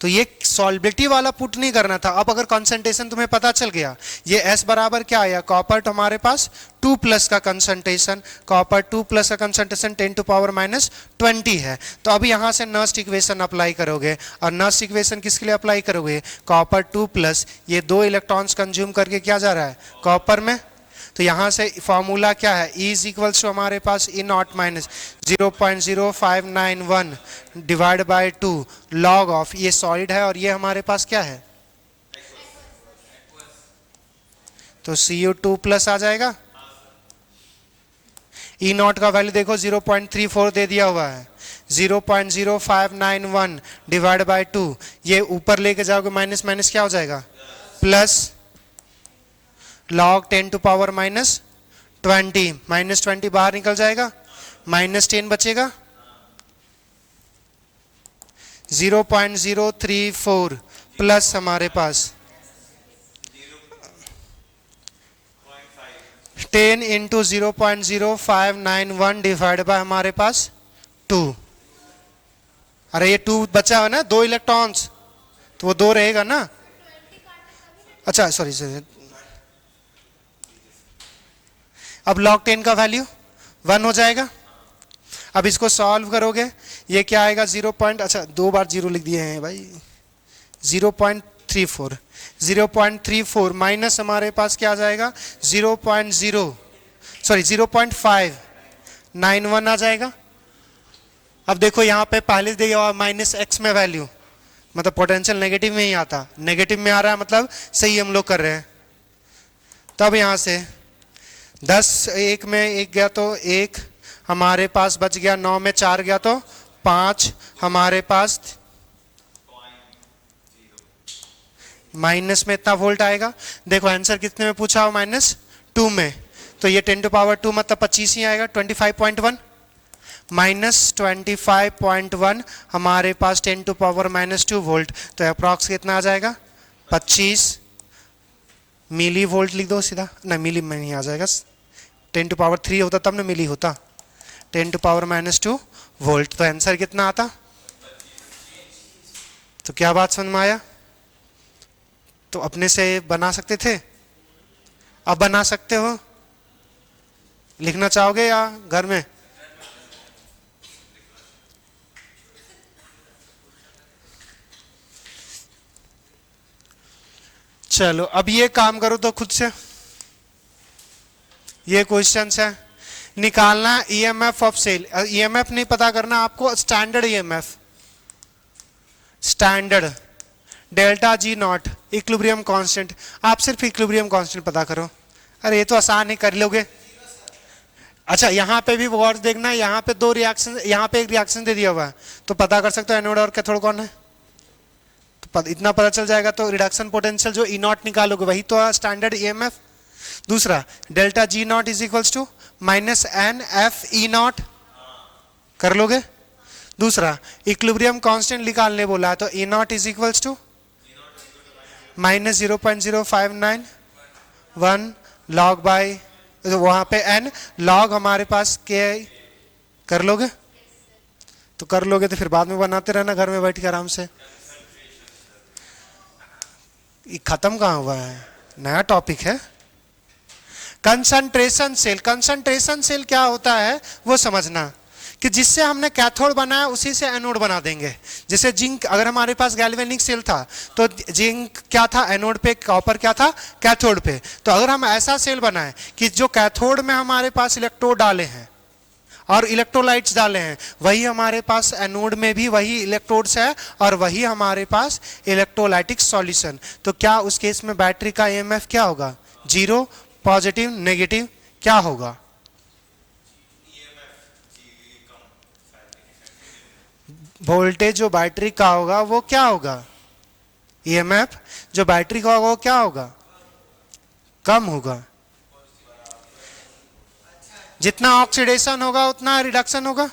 तो ये सॉल्बिलिटी वाला पुट नहीं करना था। अब अगर कंसंट्रेशन तुम्हें पता चल गया, ये S बराबर क्या आया, कॉपर तो हमारे पास 2 प्लस का कंसंट्रेशन, कॉपर 2 प्लस का कंसंट्रेशन 10 टू पावर माइनस 20 है। तो अब यहां से नर्स्ट इक्वेशन अप्लाई करोगे, और नर्स्ट इक्वेशन किसके लिए अप्लाई करोगे, कॉपर 2 प्लस ये 2 इलेक्ट्रॉन्स कंज्यूम करके क्या जा रहा है कॉपर में। तो यहां से फॉर्मूला क्या है, E इज इक्वल्स टू हमारे पास E naught minus 0.0591 divide by 2 log of, ये सॉलिड है और ये हमारे पास क्या है, तो Cu2 प्लस आ जाएगा। E नॉट का वैल्यू देखो 0.34 दे दिया हुआ है, 0.0591 डिवाइड बाय 2, ये ऊपर लेके जाओगे माइनस माइनस क्या हो जाएगा plus log 10 to power minus 20, minus 20 बाहर निकल जाएगा, माइनस 10 बचेगा, 0.034 प्लस हमारे पास 10 इंटू 0.0591 डिवाइड बाय हमारे पास 2। अरे ये 2 बचा है ना, 2 इलेक्ट्रॉन्स, तो वो 2 रहेगा ना। अच्छा सॉरी, अब log 10 का वैल्यू 1 हो जाएगा। अब इसको सॉल्व करोगे, ये क्या आएगा 2 बार 0 लिख दिए हैं भाई, 0.34 माइनस हमारे पास क्या आ जाएगा 0.591 आ जाएगा। अब देखो यहाँ पे पहले दिया हुआ -x में वैल्यू, मतलब पोटेंशियल नेगेटिव में ही आता, नेगेटिव में आ रहा है मतलब सही हम लोग कर रहे हैं। तब यहाँ से 10 1 में 1 गया तो 1 हमारे पास बच गया, 9 में 4 गया तो 5 हमारे पास, माइनस में इतना वोल्ट आएगा। देखो आंसर कितने में पूछा हो, -2 में, तो ये 10 टू पावर 2 मतलब 25 ही आएगा, 25.1 -25.1 हमारे पास 10 टू पावर -2 वोल्ट, तो अप्रॉक्स कितना आ जाएगा 25 मिली वोल्ट लिख दो सीधा, ना मिली में नहीं आ जाएगा, 10 टू पावर 3 होता तब ना मिली होता, 10 टू पावर -2 वोल्ट। तो आंसर कितना आता, तो क्या बात समझ में आया। तो अपने से बना सकते थे, अब बना सकते हो, लिखना चाहोगे या घर में। चलो अब ये काम करो तो खुद से, ये क्वेश्चन है, निकालना EMF ऑफ सेल। EMF नहीं पता करना आपको, standard EMF, standard delta G not equilibrium constant, आप सिर्फ इक्विलिब्रियम कांस्टेंट पता करो। अरे ये तो आसान है, कर लोगे। अच्छा यहाँ पे भी वर्ड देखना, यहाँ पे 2 रिएक्शन, यहाँ पे एक रिएक्शन दे दिया हुआ है, तो पता कर सकते हो एनोड और कैथोड कौन है, तो इतना पता चल जाएगा। तो रिडक्शन पोटेंशियल जो E नॉट निकालोगे वही तो स्टैंडर्ड EMF। दूसरा delta G naught is equals to -NF E naught, कर लोगे। दूसरा इक्विलिब्रियम कांस्टेंट निकालने बोला है, तो E not is equals to -0.0591 log by, तो वहां पे n लॉग हमारे पास के कर लोगे तो कर लोगे, तो फिर बाद में बनाते रहना घर में बैठ के आराम से। ये खत्म कहाँ हुआ है, नया टॉपिक है। कंसंट्रेशन सेल, कंसंट्रेशन सेल क्या होता है वो समझना, कि जिससे हमने कैथोड बनाया उसी से एनोड बना देंगे। जैसे जिंक, अगर हमारे पास गैल्वेनिक सेल था तो जिंक क्या था एनोड पे, कॉपर क्या था कैथोड पे। तो अगर हम ऐसा सेल बनाए कि जो कैथोड में हमारे पास इलेक्ट्रोड डाले हैं और इलेक्ट्रोलाइट्स डाले हैं, वही हमारे पास एनोड में भी वही इलेक्ट्रोड्स है और वही हमारे पास इलेक्ट्रोलाइटिक सॉल्यूशन, तो क्या उस केस में बैटरी का ईएमएफ क्या होगा, जीरो, पॉजिटिव, नेगेटिव, क्या होगा? वोल्टेज जो बैटरी का होगा वो क्या होगा, ईएमएफ जो बैटरी का होगा वो क्या होगा, कम होगा। जितना ऑक्सीडेशन होगा उतना रिडक्शन होगा,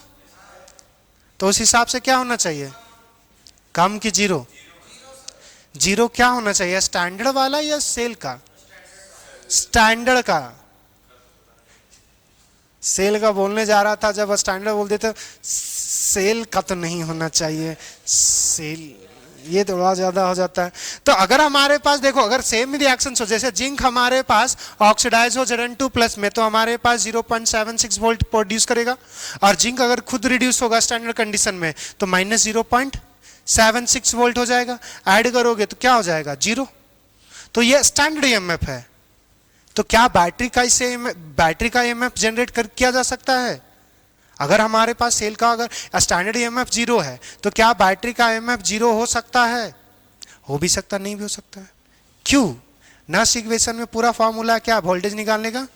तो उस हिसाब से क्या होना चाहिए, कम कि जीरो? जीरो क्या होना चाहिए, स्टैंडर्ड वाला या सेल का? स्टैंडर्ड का। सेल का बोलने जा रहा था, जब स्टैंडर्ड बोल देते सेल का तो नहीं होना चाहिए, सेल ये थोड़ा ज्यादा हो जाता है। तो अगर हमारे पास देखो, अगर सेम रिएक्शन हो, जैसे जिंक हमारे पास ऑक्सीडाइज हो Zn2 प्लस में, तो हमारे पास 0.76 वोल्ट प्रोड्यूस करेगा, और जिंक अगर खुद रिड्यूस होगा स्टैंडर्ड कंडीशन में तो -0.76 वोल्ट हो जाएगा। ऐड करोगे तो क्या हो जाएगा, जीरो। तो ये स्टैंडर्ड ईएमएफ है। तो क्या बैटरी का ईएमएफ जनरेट किया जा सकता है? अगर हमारे पास सेल का अगर स्टैंडर्ड ईएमएफ जीरो है, तो क्या बैटरी का ईएमएफ जीरो हो सकता है? हो भी सकता, नहीं भी हो सकता है। क्यों? नाश इक्वेशन में पूरा फॉर्मूला क्या, वोल्टेज निकालने का?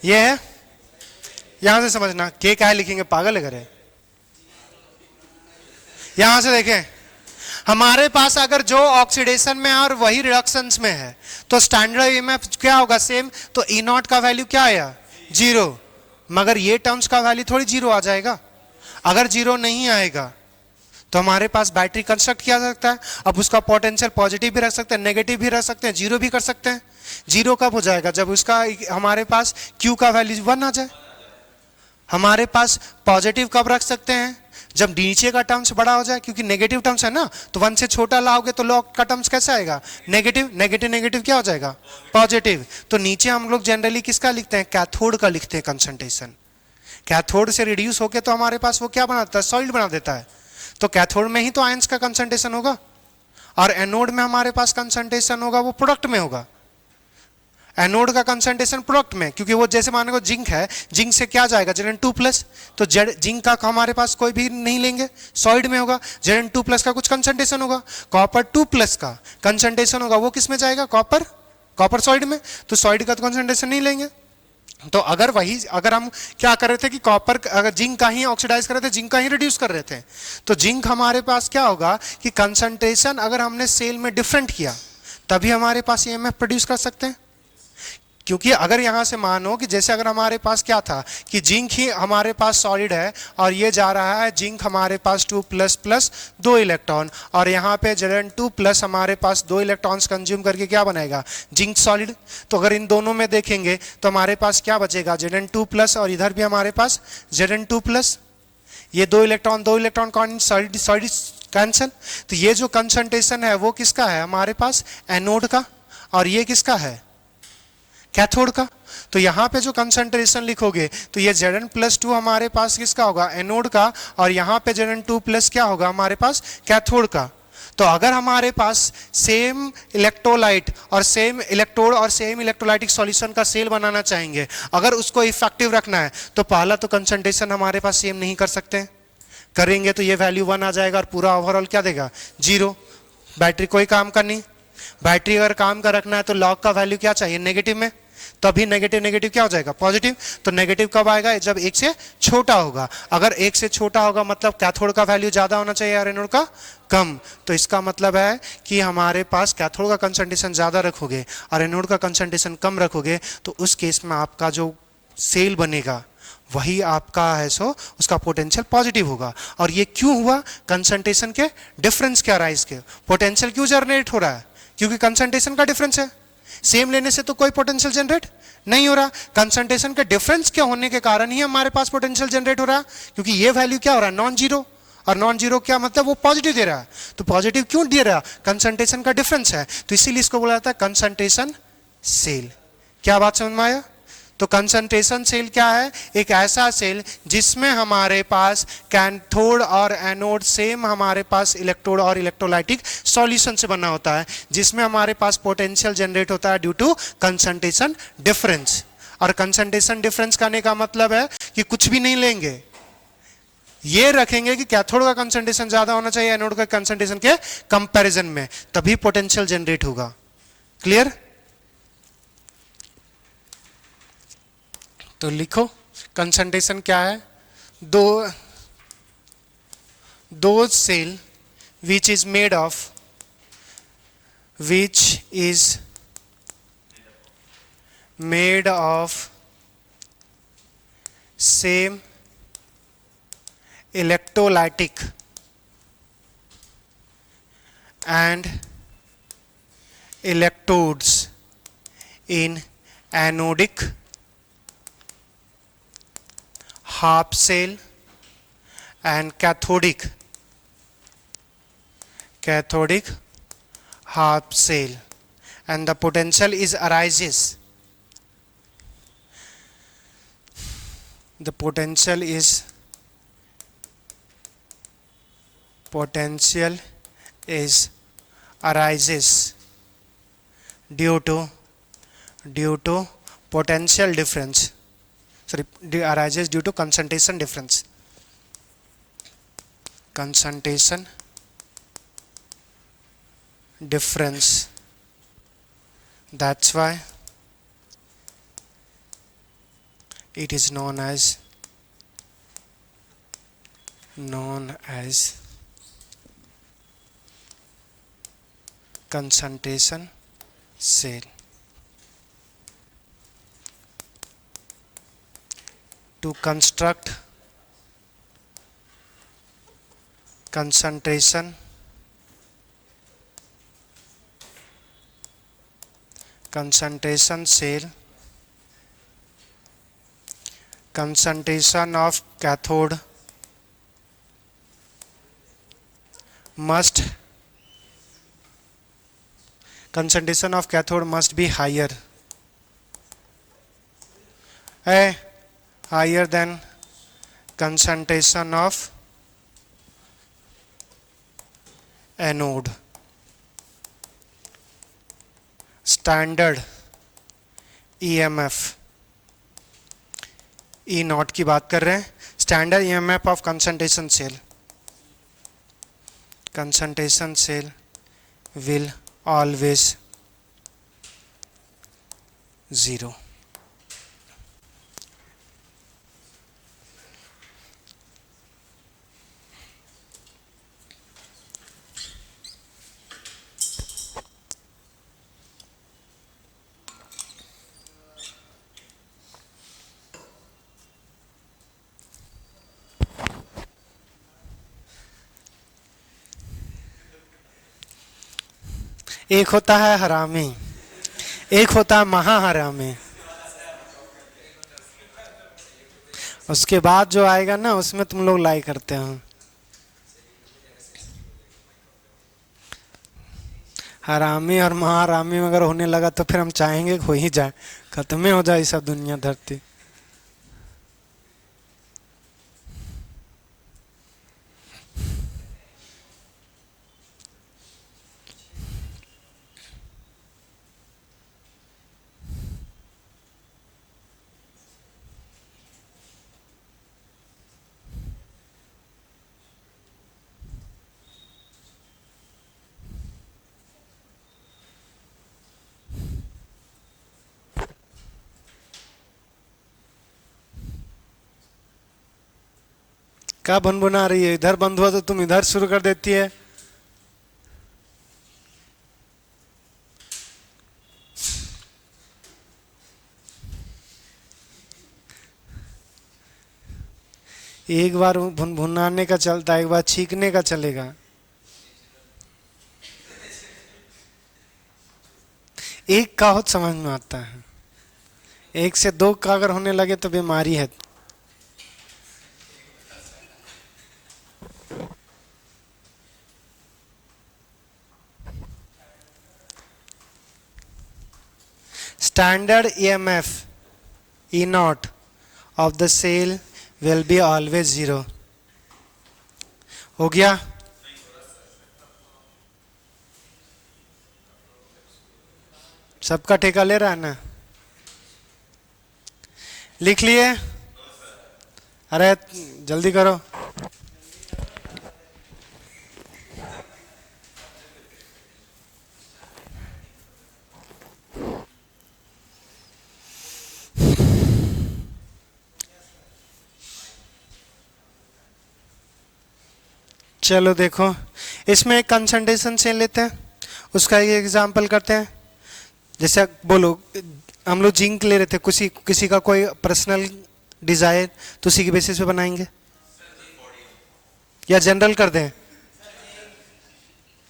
ये है, यहां से समझना, के क्या है लिखेंगे, पागल है करे। यहां से देखें, हमारे पास अगर जो ऑक्सीडेशन में है और वही रिडक्शंस में है, तो स्टैंडर्ड ईएमएफ क्या होगा, सेम। तो ई नॉट का वैल्यू क्या आया, जीरो। मगर ये टर्म्स का वैल्यू थोड़ी जीरो आ जाएगा। अगर जीरो नहीं आएगा तो हमारे पास बैटरी कंस्ट्रक्ट किया जा सकता है। अब उसका पोटेंशियल पॉजिटिव भी रख सकते हैं, नेगेटिव भी रख सकते हैं, जीरो भी कर सकते हैं। जीरो कब हो जाएगा, जब उसका हमारे पास क्यू का वैल्यू 1 आ जाए। हमारे पास पॉजिटिव कब रख सकते हैं, जब नीचे का टर्म्स बड़ा हो जाए, क्योंकि नेगेटिव टर्म्स है ना, तो 1 से छोटा लाओगे तो लॉग का टर्म्स कैसा आएगा, नेगेटिव। नेगेटिव नेगेटिव क्या हो जाएगा, पॉजिटिव। तो नीचे हम लोग जनरली किसका लिखते हैं, कैथोड का लिखते हैं कंसंट्रेशन। कैथोड से रिड्यूस होके तो हमारे पास वो क्या बनाता है, सॉलिड बना देता है। तो कैथोड में ही तो आयंस का कंसंट्रेशन होगा, और एनोड में हमारे पास कंसंट्रेशन होगा वो प्रोडक्ट में होगा। एनोड का कंसंट्रेशन प्रोडक्ट में, क्योंकि वो जैसे मान लो जिंक है, जिंक से क्या जाएगा Zn2+, तो जिंक का हमारे पास कोई भी नहीं लेंगे, सॉलिड में होगा। Zn2+ का कुछ कंसंट्रेशन होगा, कॉपर 2+ का कंसंट्रेशन होगा, वो किस में जाएगा, कॉपर सॉलिड में। तो सॉलिड का तो कंसंट्रेशन नहीं लेंगे। तो अगर हम क्या कर रहे थे कि कॉपर, अगर जिंक का ही ऑक्सीडाइज कर रहे थे, जिंक का ही रिड्यूस कर रहे थे, तो जिंक हमारे पास क्या होगा कि कंसंट्रेशन अगर हमने सेल में डिफरेंट किया तभी हमारे पास ईएमएफ प्रोड्यूस कर सकते हैं। क्योंकि अगर यहां से मानो कि जैसे अगर हमारे पास क्या था कि जिंक ही हमारे पास सॉलिड है और ये जा रहा है जिंक हमारे पास 2++ 2 इलेक्ट्रॉन, और यहाँ पे Zn2+ हमारे पास 2 इलेक्ट्रॉन्स कंज्यूम करके क्या बनाएगा, जिंक सॉलिड। तो अगर इन दोनों में देखेंगे तो हमारे पास क्या बचेगा, Zn2+, और इधर भी हमारे पास Zn2+। ये 2 इलेक्ट्रॉन कौन, सॉलिड कैंसिल। तो ये जो कंसंट्रेशन है वो किसका है, हमारे पास एनोड का, और ये किसका है, कैथोड का। तो यहाँ पे जो कंसंट्रेशन लिखोगे तो ये Zn+2 हमारे पास किसका होगा, एनोड का, और यहाँ पे Zn2+ क्या होगा हमारे पास, कैथोड का। तो अगर हमारे पास सेम इलेक्ट्रोलाइट और सेम इलेक्ट्रोड और सेम इलेक्ट्रोलाइटिक सॉल्यूशन का सेल बनाना चाहेंगे, अगर उसको इफेक्टिव रखना है, तो पहला तो कंसंट्रेशन हमारे पास सेम नहीं कर सकते। करेंगे तो ये वैल्यू 1 आ जाएगा और पूरा ओवरऑल क्या देगा, जीरो। बैटरी कोई काम का नहीं। बैटरी अगर काम का रखना है तो लॉग का वैल्यू क्या चाहिए, नेगेटिव में। तो अभी नेगेटिव नेगेटिव क्या हो जाएगा पॉजिटिव। तो नेगेटिव कब आएगा, जब एक से छोटा होगा। अगर एक से छोटा होगा मतलब कैथोड का वैल्यू ज्यादा होना चाहिए और एनोड का कम। तो इसका मतलब है कि हमारे पास कैथोड का कंसंट्रेशन ज्यादा रखोगे और एनोड का कंसंट्रेशन कम रखोगे तो उस केस में आपका जो सेल बनेगा वही आपका है सो उसका पोटेंशियल पॉजिटिव होगा। और ये क्यों हुआ, कंसंट्रेशन के डिफरेंस के अराइज के पोटेंशियल क्यों जनरेट हो रहा है, क्योंकि कंसंट्रेशन का डिफरेंस है। सेम लेने से तो कोई पोटेंशियल जनरेट नहीं हो रहा, कंसंट्रेशन के डिफरेंस के होने के कारण ही हमारे पास पोटेंशियल जनरेट हो रहा है, क्योंकि ये वैल्यू क्या हो रहा है नॉन जीरो, और नॉन जीरो क्या मतलब वो पॉजिटिव दे रहा है। तो पॉजिटिव क्यों दे रहा है, कंसंट्रेशन का डिफरेंस है, तो इसीलिए इसको बोला जाता है कंसंट्रेशन सेल। क्या बात समझ में आया। तो कंसंट्रेशन सेल क्या है, एक ऐसा सेल जिसमें हमारे पास कैथोड और एनोड सेम हमारे पास इलेक्ट्रोड और इलेक्ट्रोलाइटिक सॉल्यूशन से बना होता है, जिसमें हमारे पास पोटेंशियल जनरेट होता है ड्यू टू कंसंट्रेशन डिफरेंस। और कंसंट्रेशन डिफरेंस करने का मतलब है कि कुछ भी नहीं लेंगे, ये रखेंगे कि कैथोड का कंसंट्रेशन ज्यादा होना चाहिए एनोड का कंसंट्रेशन के कंपैरिजन में, तभी पोटेंशियल जनरेट होगा। क्लियर। तो लिखो कंसंट्रेशन क्या है, दो cell which is made of same electrolytic and electrodes in anodic half cell and cathodic half cell, and the potential is arises, the potential arises due to potential difference, arises due to concentration difference. Concentration difference. That's why it is known as concentration cell. To construct concentration cell, concentration of cathode must be higher than concentration of anode. Standard EMF E naught की बात कर रहे हैं, standard EMF of concentration cell will always 0। एक होता है हरामी, एक होता है महाहरामी। उसके बाद जो आएगा ना उसमें तुम लोग लाई करते हो। हरामी और महारामी अगर होने लगा तो फिर हम चाहेंगे हो ही जाए, खत्म हो जाए सब दुनिया धरती। क्या भुनभुना रही है? इधर बंद हुआ तो तुम इधर शुरू कर देती है। एक बार भुनभुनाने का चलता है, एक बार छींकने का चलेगा। एक का हो समझ में आता है, एक से दो का अगर होने लगे तो बीमारी है। Standard EMF E naught of the cell will be always 0। हो गया? सबका ठेका ले रहा है ना? लिख लिए? अरे जल्दी करो। चलो देखो, इसमें एक कंसंट्रेशन से लेते हैं, उसका एक एग्जांपल करते हैं। जैसे बोलो, हम लोग जिंक ले रहे थे, किसी का कोई पर्सनल डिजायर, तो उसी के बेसिस पे बनाएंगे या जनरल कर दें?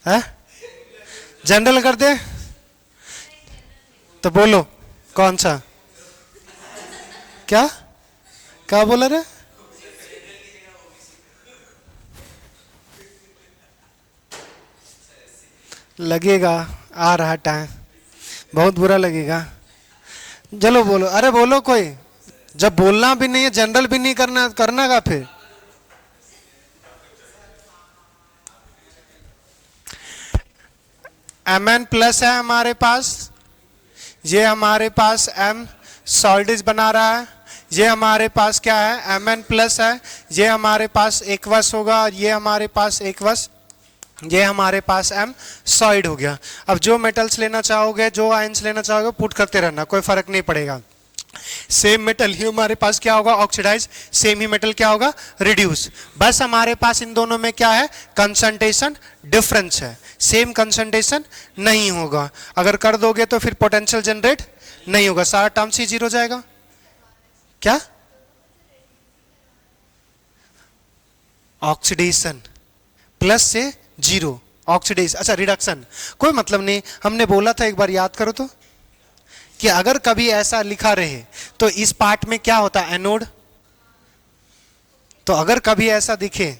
है जनरल कर दें? तो बोलो कौन सा? क्या क्या बोला रे? लगेगा, आ रहा टाइम, बहुत बुरा लगेगा। चलो बोलो, अरे बोलो कोई। जब बोलना भी नहीं है, जनरल भी नहीं करना, करना का फिर? Mn प्लस है हमारे पास, ये हमारे पास M सॉलिड बना रहा है, ये हमारे पास क्या है? Mn प्लस है, ये हमारे पास एक्वस होगा, और ये हमारे पास एक्वस, ये हमारे पास M सॉलिड हो गया। अब जो मेटल्स लेना चाहोगे, जो आयंस लेना चाहोगे, पुट करते रहना, कोई फर्क नहीं पड़ेगा। सेम मेटल ही हमारे पास क्या होगा? ऑक्सीडाइज। सेम ही मेटल क्या होगा? रिड्यूस। बस हमारे पास इन दोनों में क्या है? कंसंट्रेशन डिफरेंस है, सेम कंसंट्रेशन नहीं होगा। अगर कर दोगे तो फिर पोटेंशियल जनरेट नहीं होगा, सारा टर्म ही जीरो जाएगा। क्या? ऑक्सीडेशन प्लस से जीरो, ऑक्सीडेशन, अच्छा रिडक्शन, कोई मतलब नहीं। हमने बोला था, एक बार याद करो तो, कि अगर कभी ऐसा लिखा रहे तो इस पार्ट में क्या होता है? एनोड। तो अगर कभी ऐसा दिखे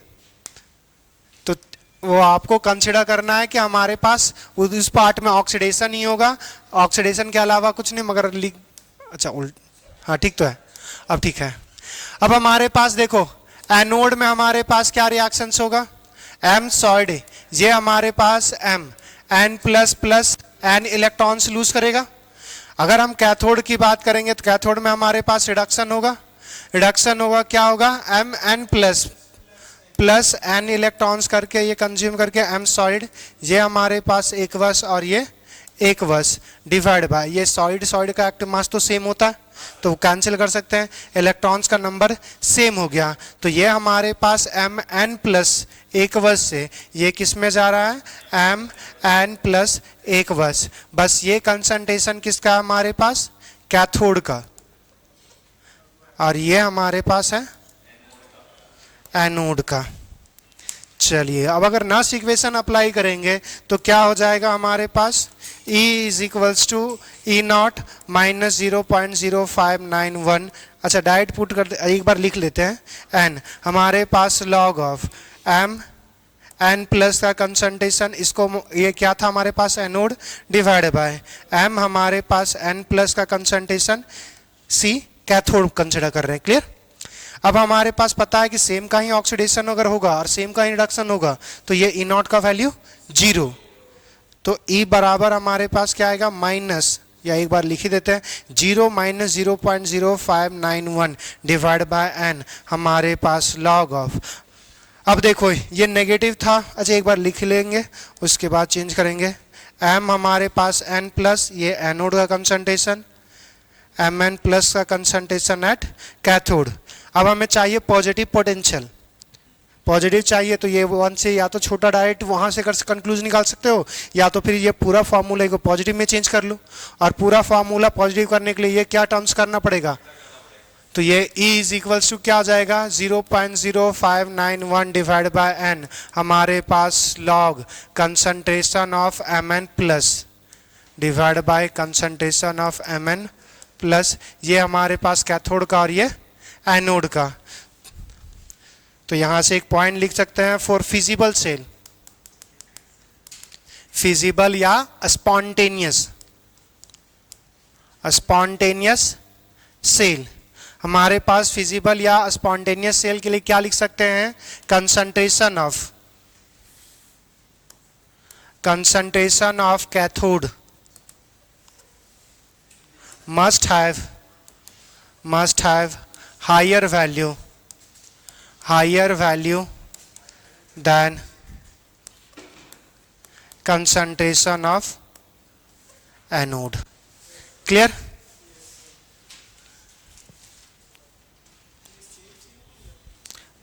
तो वो आपको कंसीडर करना है कि हमारे पास उस पार्ट में ऑक्सीडेशन ही होगा, ऑक्सीडेशन के अलावा कुछ नहीं। मगर अच्छा उल्ट, हाँ ठीक तो है, अब ठीक है। अब हमारे पास देखो, एनोड में हमारे पास क्या रिएक्शंस होगा? M सॉलिड, ये हमारे पास M N plus plus N electrons loose करेगा। अगर हम कैथोड की बात करेंगे तो कैथोड में हमारे पास रिडक्शन होगा, रिडक्शन होगा, क्या होगा? M N plus plus N electrons करके ये कंज्यूम करके M सॉलिड, ये हमारे पास एक्वस और ये एक्वस डिवाइड बाय, ये सॉलिड सॉलिड का एक्टिव मास तो सेम होता है, तो कैंसिल कर सकते हैं, इलेक्ट्रॉन्स का नंबर सेम हो गया। तो ये हमारे पास M N प्लस एक्वस से ये किस में जा रहा है? M N plus aqueous. बस ये कंसंट्रेशन किसका? हमारे पास कैथोड का, और ये हमारे पास है एनोड का। चलिए, अब अगर नॉस इक्वेशन अप्लाई करेंगे तो क्या हो जाएगा हमारे पास? E is equals to E naught minus 0.0591। अच्छा डायरेक्ट पुट कर, एक बार लिख लेते हैं। N हमारे पास log of M N plus का कंसंट्रेशन, इसको ये क्या था हमारे पास? एनोड डिवाइड बाय M हमारे पास N प्लस का कंसंट्रेशन, C कैथोड कंसिडर कर रहे हैं। क्लियर? अब हमारे पास पता है कि सेम का ही ऑक्सीडेशन अगर होगा और सेम का ही रिडक्शन होगा तो ये E नॉट का वैल्यू 0, तो E बराबर हमारे पास क्या आएगा? माइनस, या एक बार लिख ही देते हैं, 0 माइनस 0.0591 डिवाइड बाय N हमारे पास लॉग ऑफ। अब देखो ये नेगेटिव था, अच्छा एक बार लिख लेंगे उसके बाद चेंज करेंगे। M हमारे पास N प्लस, ये एनोड का कंसंट्रेशन, Mn प्लस का कंसंट्रेशन एट कैथोड। अब हमें चाहिए पॉजिटिव पोटेंशियल, पॉजिटिव चाहिए तो ये 1 से या तो छोटा डायरेक्ट वहाँ से कर कंक्लूजन निकाल सकते हो, या तो फिर ये पूरा फार्मूला को पॉजिटिव में चेंज कर लो, और पूरा फार्मूला पॉजिटिव करने के लिए ये क्या टर्म्स करना पड़ेगा, तो ये E इज इक्वल्स टू क्या आ जाएगा 0.0591 डिवाइड बाय n, हमारे पास log concentration of Mn plus divide by concentration of Mn plus, ये हमारे पास कैथोड का और ये एनोड का। तो यहां से एक पॉइंट लिख सकते हैं फॉर फिजिबल सेल, फिजिबल या स्पॉन्टेनियस सेल। हमारे पास फिजिबल या स्पॉन्टेनियस सेल के लिए क्या लिख सकते हैं, concentration of cathode must have higher value than concentration of anode. Clear?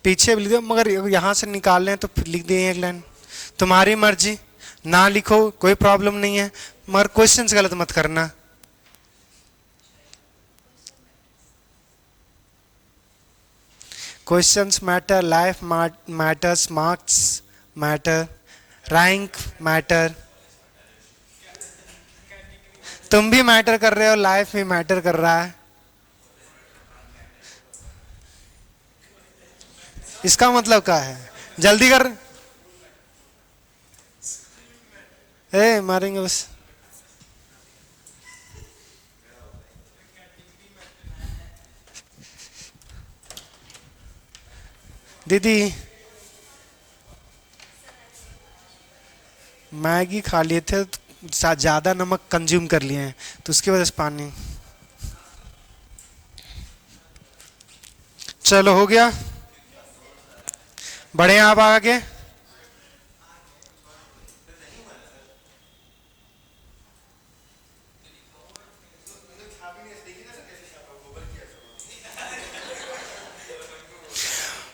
पीछे भी लिख दो, मगर यहां से निकाल लें तो लिख दें एक लाइन, तुम्हारी मर्जी, ना लिखो कोई प्रॉब्लम नहीं है, मगर क्वेश्चंस गलत मत करना। Questions matter, life matters, marks matter, rank matter, तुम भी मैटर कर रहे हो, लाइफ भी मैटर कर रहा है। इसका मतलब क्या है, जल्दी कर, मारेंगे बस। दीदी मैगी खा लिए थे, ज़्यादा नमक कंज्यूम कर लिए हैं तो उसकी वजह से पानी। चलो हो गया, बढ़े आप आगे।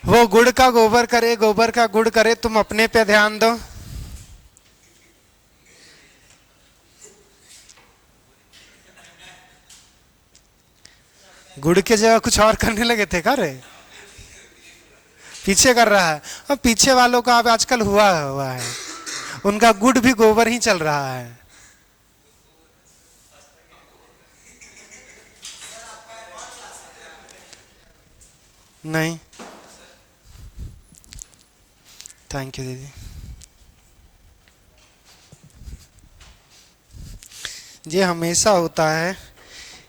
वो गुड़ का गोबर करे, गोबर का गुड़ करे, तुम अपने पे ध्यान दो। गुड़ के जगह कुछ और करने लगे थे क्या रे, पीछे कर रहा है। अब पीछे वालों का अब आजकल हुआ है, उनका गुड़ भी गोबर ही चल रहा है। नहीं, थैंक यू दीदी। ये हमेशा होता है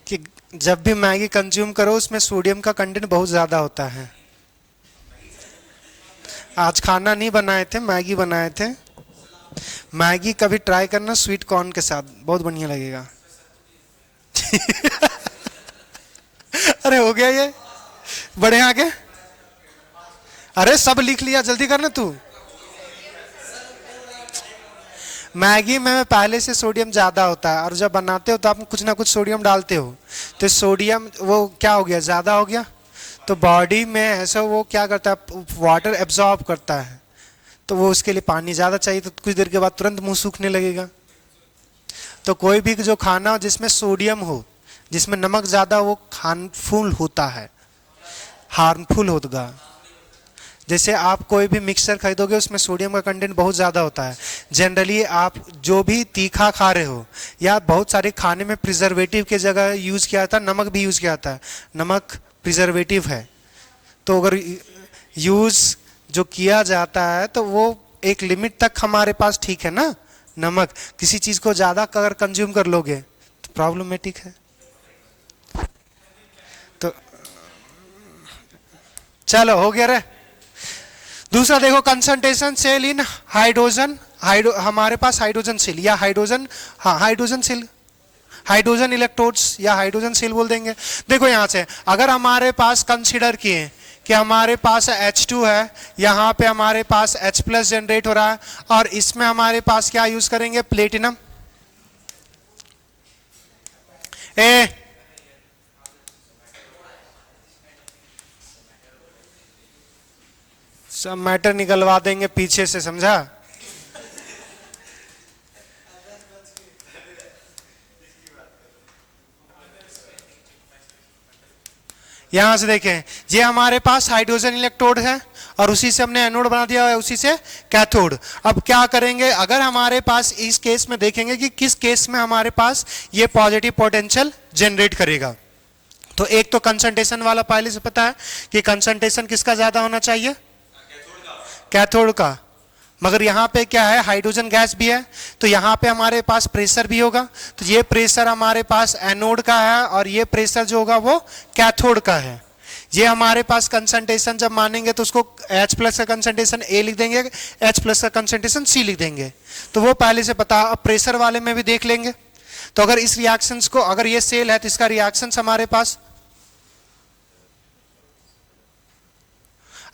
कि जब भी मैगी कंज्यूम करो उसमें सोडियम का कंटेंट बहुत ज़्यादा होता है। आज खाना नहीं बनाए थे, मैगी बनाए थे। मैगी कभी ट्राई करना स्वीट कॉर्न के साथ, बहुत बढ़िया लगेगा। अरे हो गया ये, बढ़े आगे। अरे सब लिख लिया, जल्दी करना तू। मैगी में पहले से सोडियम ज़्यादा होता है, और जब बनाते हो तो आप कुछ ना कुछ सोडियम डालते हो, तो सोडियम वो क्या हो गया, ज़्यादा हो गया। तो बॉडी में ऐसा वो क्या करता है, वाटर एब्जॉर्ब करता है, तो वो उसके लिए पानी ज़्यादा चाहिए, तो कुछ देर के बाद तुरंत मुंह सूखने लगेगा। तो कोई भी जो खाना हो जिसमें सोडियम हो, जिसमें नमक ज़्यादा, वो हार्मफुल होता है, हार्मफुल होगा। जैसे आप कोई भी मिक्सचर खरीदोगे उसमें सोडियम का कंटेंट बहुत ज़्यादा होता है। जनरली आप जो भी तीखा खा रहे हो, या बहुत सारे खाने में प्रिजर्वेटिव के जगह यूज़ किया जाता है, नमक भी यूज़ किया जाता है, नमक प्रिजर्वेटिव है। तो अगर यूज़ जो किया जाता है तो वो एक लिमिट तक हमारे पास ठीक है ना। नमक किसी चीज़ को ज़्यादा अगर कंज्यूम कर लोगे तो प्रॉब्लमेटिक है। तो चलो हो गया रे। दूसरा देखो, कंसंट्रेशन सेल इन हाइड्रोजन, हमारे पास हाइड्रोजन सेल या हाइड्रोजन, हाँ हाइड्रोजन सेल, हाइड्रोजन इलेक्ट्रोड्स या हाइड्रोजन सेल बोल देंगे। देखो यहां से अगर हमारे पास कंसीडर किए कि हमारे पास H2 है, यहाँ पे हमारे पास H प्लस जनरेट हो रहा है, और इसमें हमारे पास क्या यूज करेंगे, प्लेटिनम। सब मैटर निकलवा देंगे पीछे से, समझा। यहां से देखें, ये हमारे पास हाइड्रोजन इलेक्ट्रोड है और उसी से हमने एनोड बना दिया है, उसी से कैथोड। अब क्या करेंगे, अगर हमारे पास इस केस में देखेंगे कि किस केस में हमारे पास ये पॉजिटिव पोटेंशियल जनरेट करेगा। तो एक तो कंसंट्रेशन वाला पहले से पता है कि कंसंट्रेशन किसका ज्यादा होना चाहिए, कैथोड का। मगर यहाँ पे क्या है, हाइड्रोजन गैस भी है, तो यहाँ पे हमारे पास प्रेशर भी होगा। तो ये प्रेशर हमारे पास एनोड का है और ये प्रेशर जो होगा वो कैथोड का है। ये हमारे पास कंसंट्रेशन जब मानेंगे तो उसको H प्लस का कंसंट्रेशन A लिख देंगे, H प्लस का कंसंट्रेशन C लिख देंगे, तो वो पहले से पता। अब प्रेशर वाले में भी देख लेंगे। तो अगर इस रिएक्शंस को, अगर ये सेल है तो इसका रिएक्शंस हमारे पास,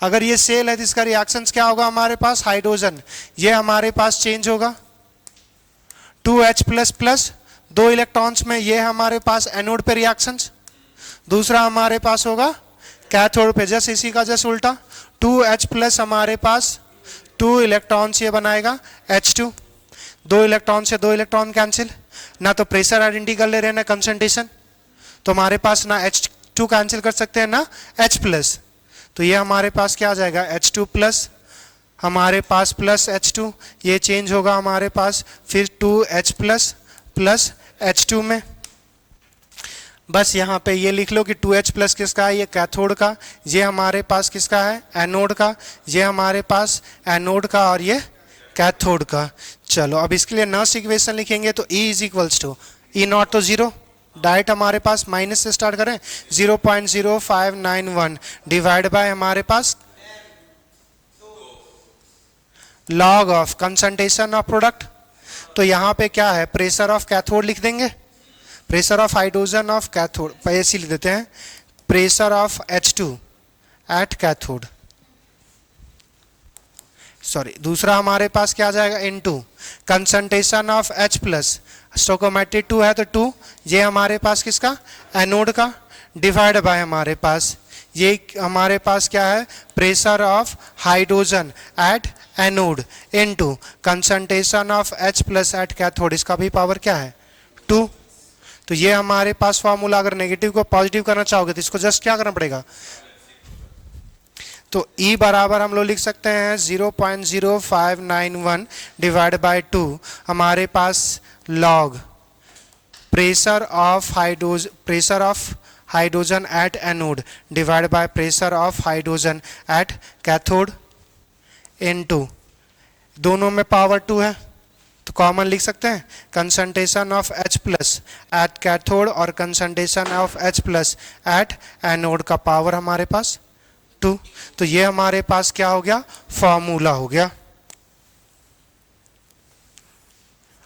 अगर ये सेल है तो इसका रिएक्शंस क्या होगा हमारे पास, हाइड्रोजन ये हमारे पास चेंज होगा 2H प्लस प्लस 2 इलेक्ट्रॉन्स में, ये हमारे पास एनोड पे रिएक्शंस। दूसरा हमारे पास होगा कैथोड पे, जस्ट इसी का जस्ट उल्टा 2H प्लस हमारे पास 2 इलेक्ट्रॉन्स ये बनाएगा H2। 2 इलेक्ट्रॉन से 2 इलेक्ट्रॉन कैंसिल, ना तो प्रेशर आइडेंटिकल ले रहे हैं ना कंसंट्रेशन, तो हमारे पास ना H2 कैंसिल कर सकते हैं ना H प्लस। तो ये हमारे पास क्या आ जाएगा, H2 प्लस हमारे पास प्लस H2, ये चेंज होगा हमारे पास फिर 2H प्लस प्लस H2 में। बस यहाँ पे ये लिख लो कि 2H प्लस किसका है, ये कैथोड का, ये हमारे पास किसका है, एनोड का, ये हमारे पास एनोड का और ये कैथोड का। चलो अब इसके लिए नर्स इक्वेशन लिखेंगे तो E is equals to E naught तो जीरो, डायरेक्ट हमारे पास माइनस से स्टार्ट करें 0.0591 डिवाइड बाय हमारे पास log of concentration of product. तो यहाँ पे क्या है, प्रेशर ऑफ कैथोड लिख देंगे, pressure of hydrogen of cathode ऐसे लिख देते हैं, pressure of H2 at cathode, sorry. दूसरा हमारे पास क्या आ जाएगा, into concentration of H plus, stoichiometric 2 है तो 2, ये हमारे पास किसका, एनोड का, डिवाइड बाय हमारे पास ये हमारे पास क्या है, pressure of hydrogen at anode into concentration of H plus at cathode, इसका भी पावर क्या है 2। तो ये हमारे पास फॉर्मूला, अगर नेगेटिव को पॉजिटिव करना चाहोगे तो इसको जस्ट क्या करना पड़ेगा, तो E बराबर हम लोग लिख सकते हैं 0.0591 डिवाइड बाय 2 हमारे पास log pressure of hydrogen at anode divide by pressure of hydrogen at cathode into, दोनों में पावर 2 है तो कॉमन लिख सकते हैं concentration of H plus at cathode और concentration of H plus at anode का पावर हमारे पास 2। तो ये हमारे पास क्या हो गया, फॉर्मूला हो गया।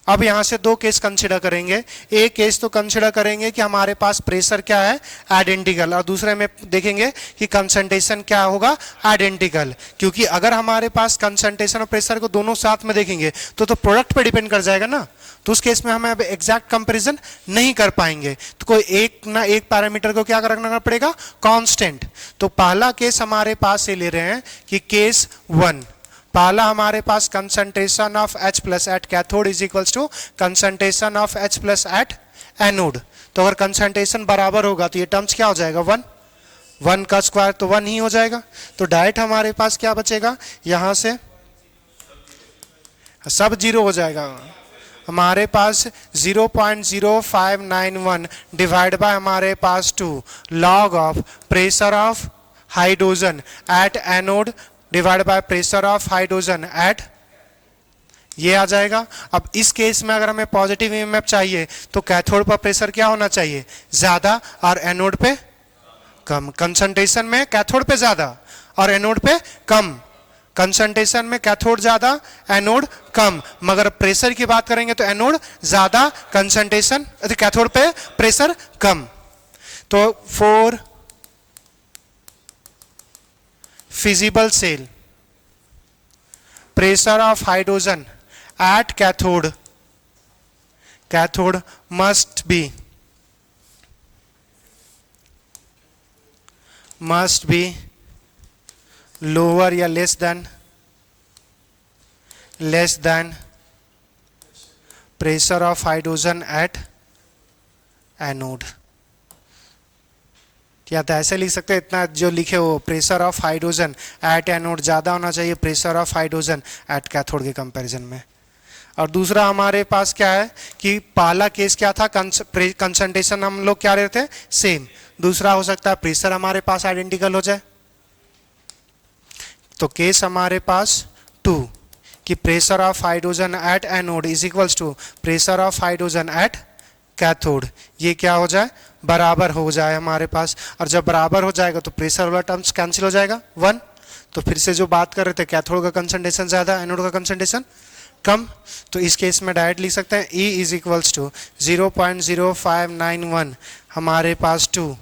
अब यहां से दो केस कंसिडर करेंगे। एक केस तो कंसिडर करेंगे कि हमारे पास प्रेशर क्या है, आइडेंटिकल, और दूसरे में देखेंगे कि कंसंट्रेशन क्या होगा, आइडेंटिकल। क्योंकि अगर हमारे पास कंसंट्रेशन और प्रेशर को दोनों साथ में देखेंगे तो प्रोडक्ट पे डिपेंड कर जाएगा ना, तो उस केस में हमें अब एग्जैक्ट कंपैरिजन नहीं कर पाएंगे। तो कोई एक ना एक पैरामीटर को क्या रखना पड़ेगा, कांस्टेंट। तो पहला केस हमारे पास ये ले रहे हैं कि केस 1, पहला हमारे पास concentration of H plus at cathode is equals to concentration of H plus at anode. तो अगर कंसंट्रेशन बराबर होगा तो ये टर्म्स क्या हो जाएगा, 1 का स्क्वायर तो 1 ही हो जाएगा। तो डायरेक्ट हमारे पास क्या बचेगा, यहां से सब जीरो हो जाएगा। हमारे पास 0.0591 डिवाइड बाय हमारे पास 2 log of pressure of hydrogen at anode divide by pressure of hydrogen at, ये आ जाएगा। अब इस केस में अगर हमें पॉजिटिव ईएमएफ चाहिए तो कैथोड पर प्रेशर क्या होना चाहिए, ज्यादा, और एनोड पे कम। कंसंट्रेशन में कैथोड पे ज्यादा और एनोड पे कम, कंसंट्रेशन में कैथोड ज्यादा एनोड कम। मगर प्रेशर की बात करेंगे तो एनोड ज्यादा, कंसंट्रेशन कैथोड पे प्रेशर कम। तो 4 feasible cell, pressure of hydrogen at cathode must be lower या less than pressure of hydrogen at anode. या तो ऐसे लिख सकते हैं, इतना जो लिखे हो pressure of hydrogen at anode ज़्यादा होना चाहिए pressure of hydrogen at cathode के कंपैरिजन में। और दूसरा हमारे पास क्या है कि पहला केस क्या था, कंसंट्रेशन हम लोग क्या रहते हैं सेम। दूसरा हो सकता है प्रेशर हमारे पास आइडेंटिकल हो जाए। तो केस हमारे पास 2 कि pressure of hydrogen at anode is equals to pressure of hydrogen at cathode, ये क्या हो जाए बराबर हो जाए हमारे पास। और जब बराबर हो जाएगा तो प्रेशर वाला टर्म्स कैंसिल हो जाएगा 1। तो फिर से जो बात कर रहे थे कैथोड का कंसंट्रेशन ज़्यादा एनोड का कंसंट्रेशन कम, तो इस केस में डायरेक्ट लिख सकते हैं E इज इक्वल्स टू 0.0591 हमारे पास 2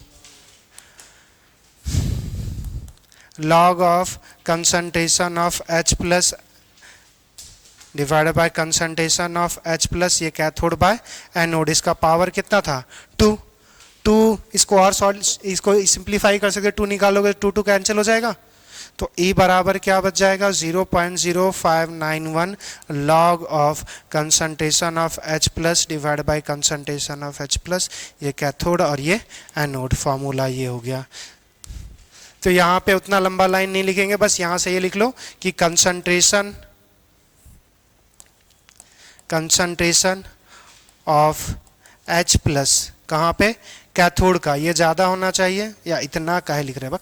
log of concentration of H plus divided by concentration of H plus ये कैथोड बाय एनोड। इसका पावर कितना था 2। इसको और इसको सिंप्लीफाई कर सकते 2 निकालोगे 2 कैंसिल हो जाएगा। तो E बराबर क्या बच जाएगा 0.0591 log of concentration of H plus divided by concentration of H plus, ये कैथोड और ये एनोड। फॉर्मूला ये हो गया। तो यहाँ पे उतना लंबा लाइन नहीं लिखेंगे, बस यहाँ से ये लिख लो कि कंसंट्रेशन ऑफ H प्लस कहाँ पे कैथोड का ये ज़्यादा होना चाहिए, या इतना काहे लिख रहे हैं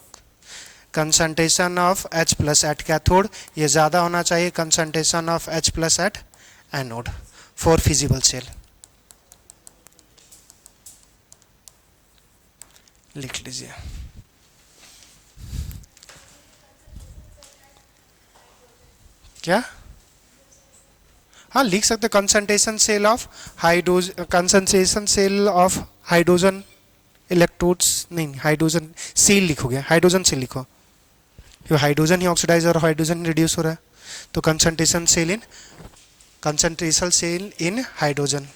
concentration of H plus at cathode ये ज़्यादा होना चाहिए concentration of H plus at anode for feasible cell. लिख लीजिए। क्या हाँ लिख सकते concentration cell of hydrogen electrodes, नहीं हाइड्रोजन सेल लिखोगे, हाइड्रोजन सेल लिखो, हाइड्रोजन ही ऑक्सीडाइज और हाइड्रोजन रिड्यूस हो रहा है। तो concentration cell in hydrogen.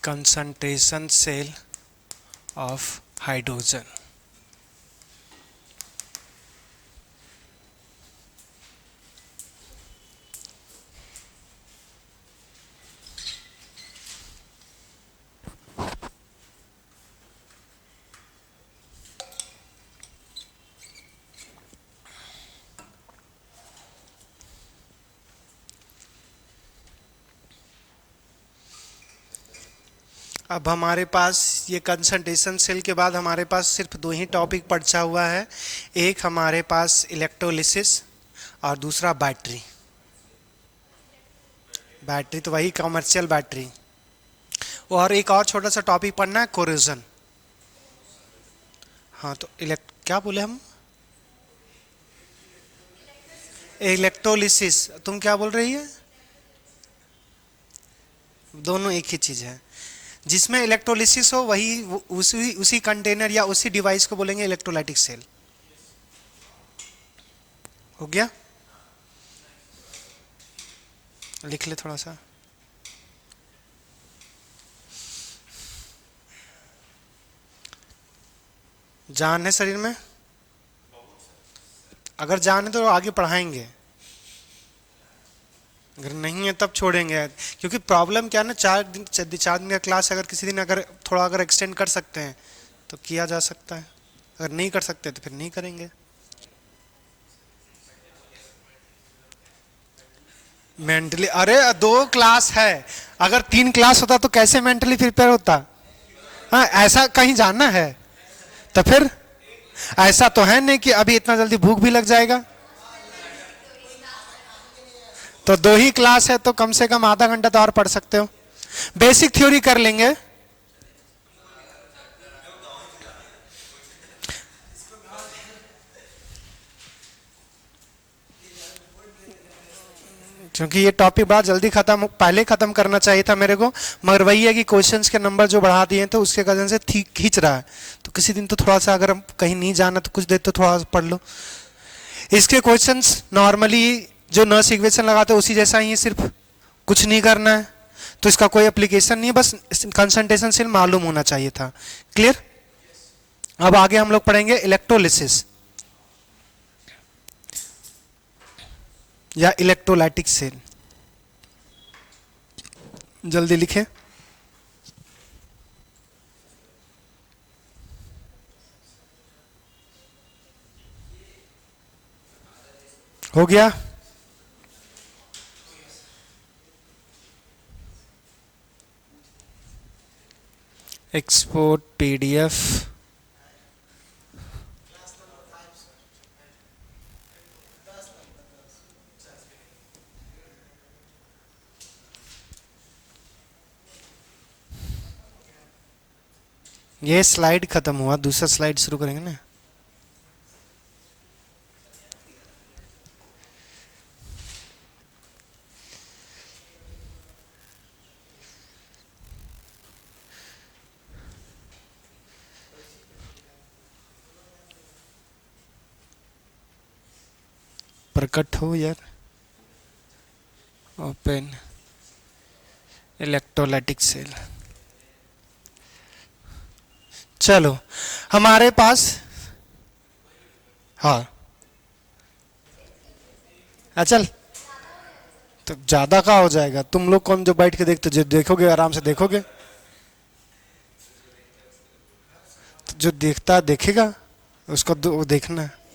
concentration cell of hydrogen। अब हमारे पास ये कंसंट्रेशन सेल के बाद हमारे पास सिर्फ 2 ही टॉपिक बचा हुआ है। एक हमारे पास इलेक्ट्रोलिसिस और दूसरा बैटरी तो वही कमर्शियल बैटरी। और एक और छोटा सा टॉपिक पढ़ना है कोरोजन। हाँ तो क्या बोले हम इलेक्ट्रोलिसिस, तुम क्या बोल रही है? दोनों एक ही चीज़ है। जिसमें इलेक्ट्रोलिसिस हो वही उसी कंटेनर या उसी डिवाइस को बोलेंगे इलेक्ट्रोलाइटिक सेल। हो गया? लिख ले थोड़ा सा। जान है शरीर में? अगर जान है तो आगे पढ़ाएंगे, अगर नहीं है तब छोड़ेंगे। क्योंकि प्रॉब्लम क्या है ना, 4 दिन का क्लास अगर किसी दिन अगर थोड़ा अगर एक्सटेंड कर सकते हैं तो किया जा सकता है, अगर नहीं कर सकते तो फिर नहीं करेंगे। मेंटली अरे 2 क्लास है, अगर 3 क्लास होता तो कैसे मेंटली प्रिपेयर होता? हाँ ऐसा कहीं जाना है तो फिर ऐसा तो है नहीं कि अभी इतना जल्दी भूख भी लग जाएगा। तो 2 ही क्लास है तो कम से कम आधा घंटा तो और पढ़ सकते हो। बेसिक थ्योरी कर लेंगे। क्योंकि ये टॉपिक बड़ा जल्दी खत्म, पहले खत्म करना चाहिए था मेरे को, मगर वही है कि क्वेश्चंस के नंबर जो बढ़ा दिए तो उसके वजह से खींच रहा है। तो किसी दिन तो थोड़ा सा, अगर हम कहीं नहीं जाना तो कुछ देर तो थोड़ा सा पढ़ लो। इसके क्वेश्चंस नॉर्मली जो नर्स इक्वेशन लगाते हैं उसी जैसा ही है, सिर्फ कुछ नहीं करना है, तो इसका कोई एप्लीकेशन नहीं है, बस कंसंट्रेशन सिर्फ मालूम होना चाहिए था। क्लियर? अब आगे हम लोग पढ़ेंगे इलेक्ट्रोलिसिस या इलेक्ट्रोलाइटिक सेल। जल्दी लिखे। हो गया? Export PDF. ये स्लाइड खत्म हुआ, दूसरा स्लाइड शुरू करेंगे ना। प्रकट हो यार। Open electrolytic cell. चलो हमारे पास, हाँ अचल, तो ज्यादा का हो जाएगा। तुम लोग कौन जो बैठ के देखते, जो देखोगे आराम से देखोगे, तो जो देखता देखेगा उसको वो देखना है।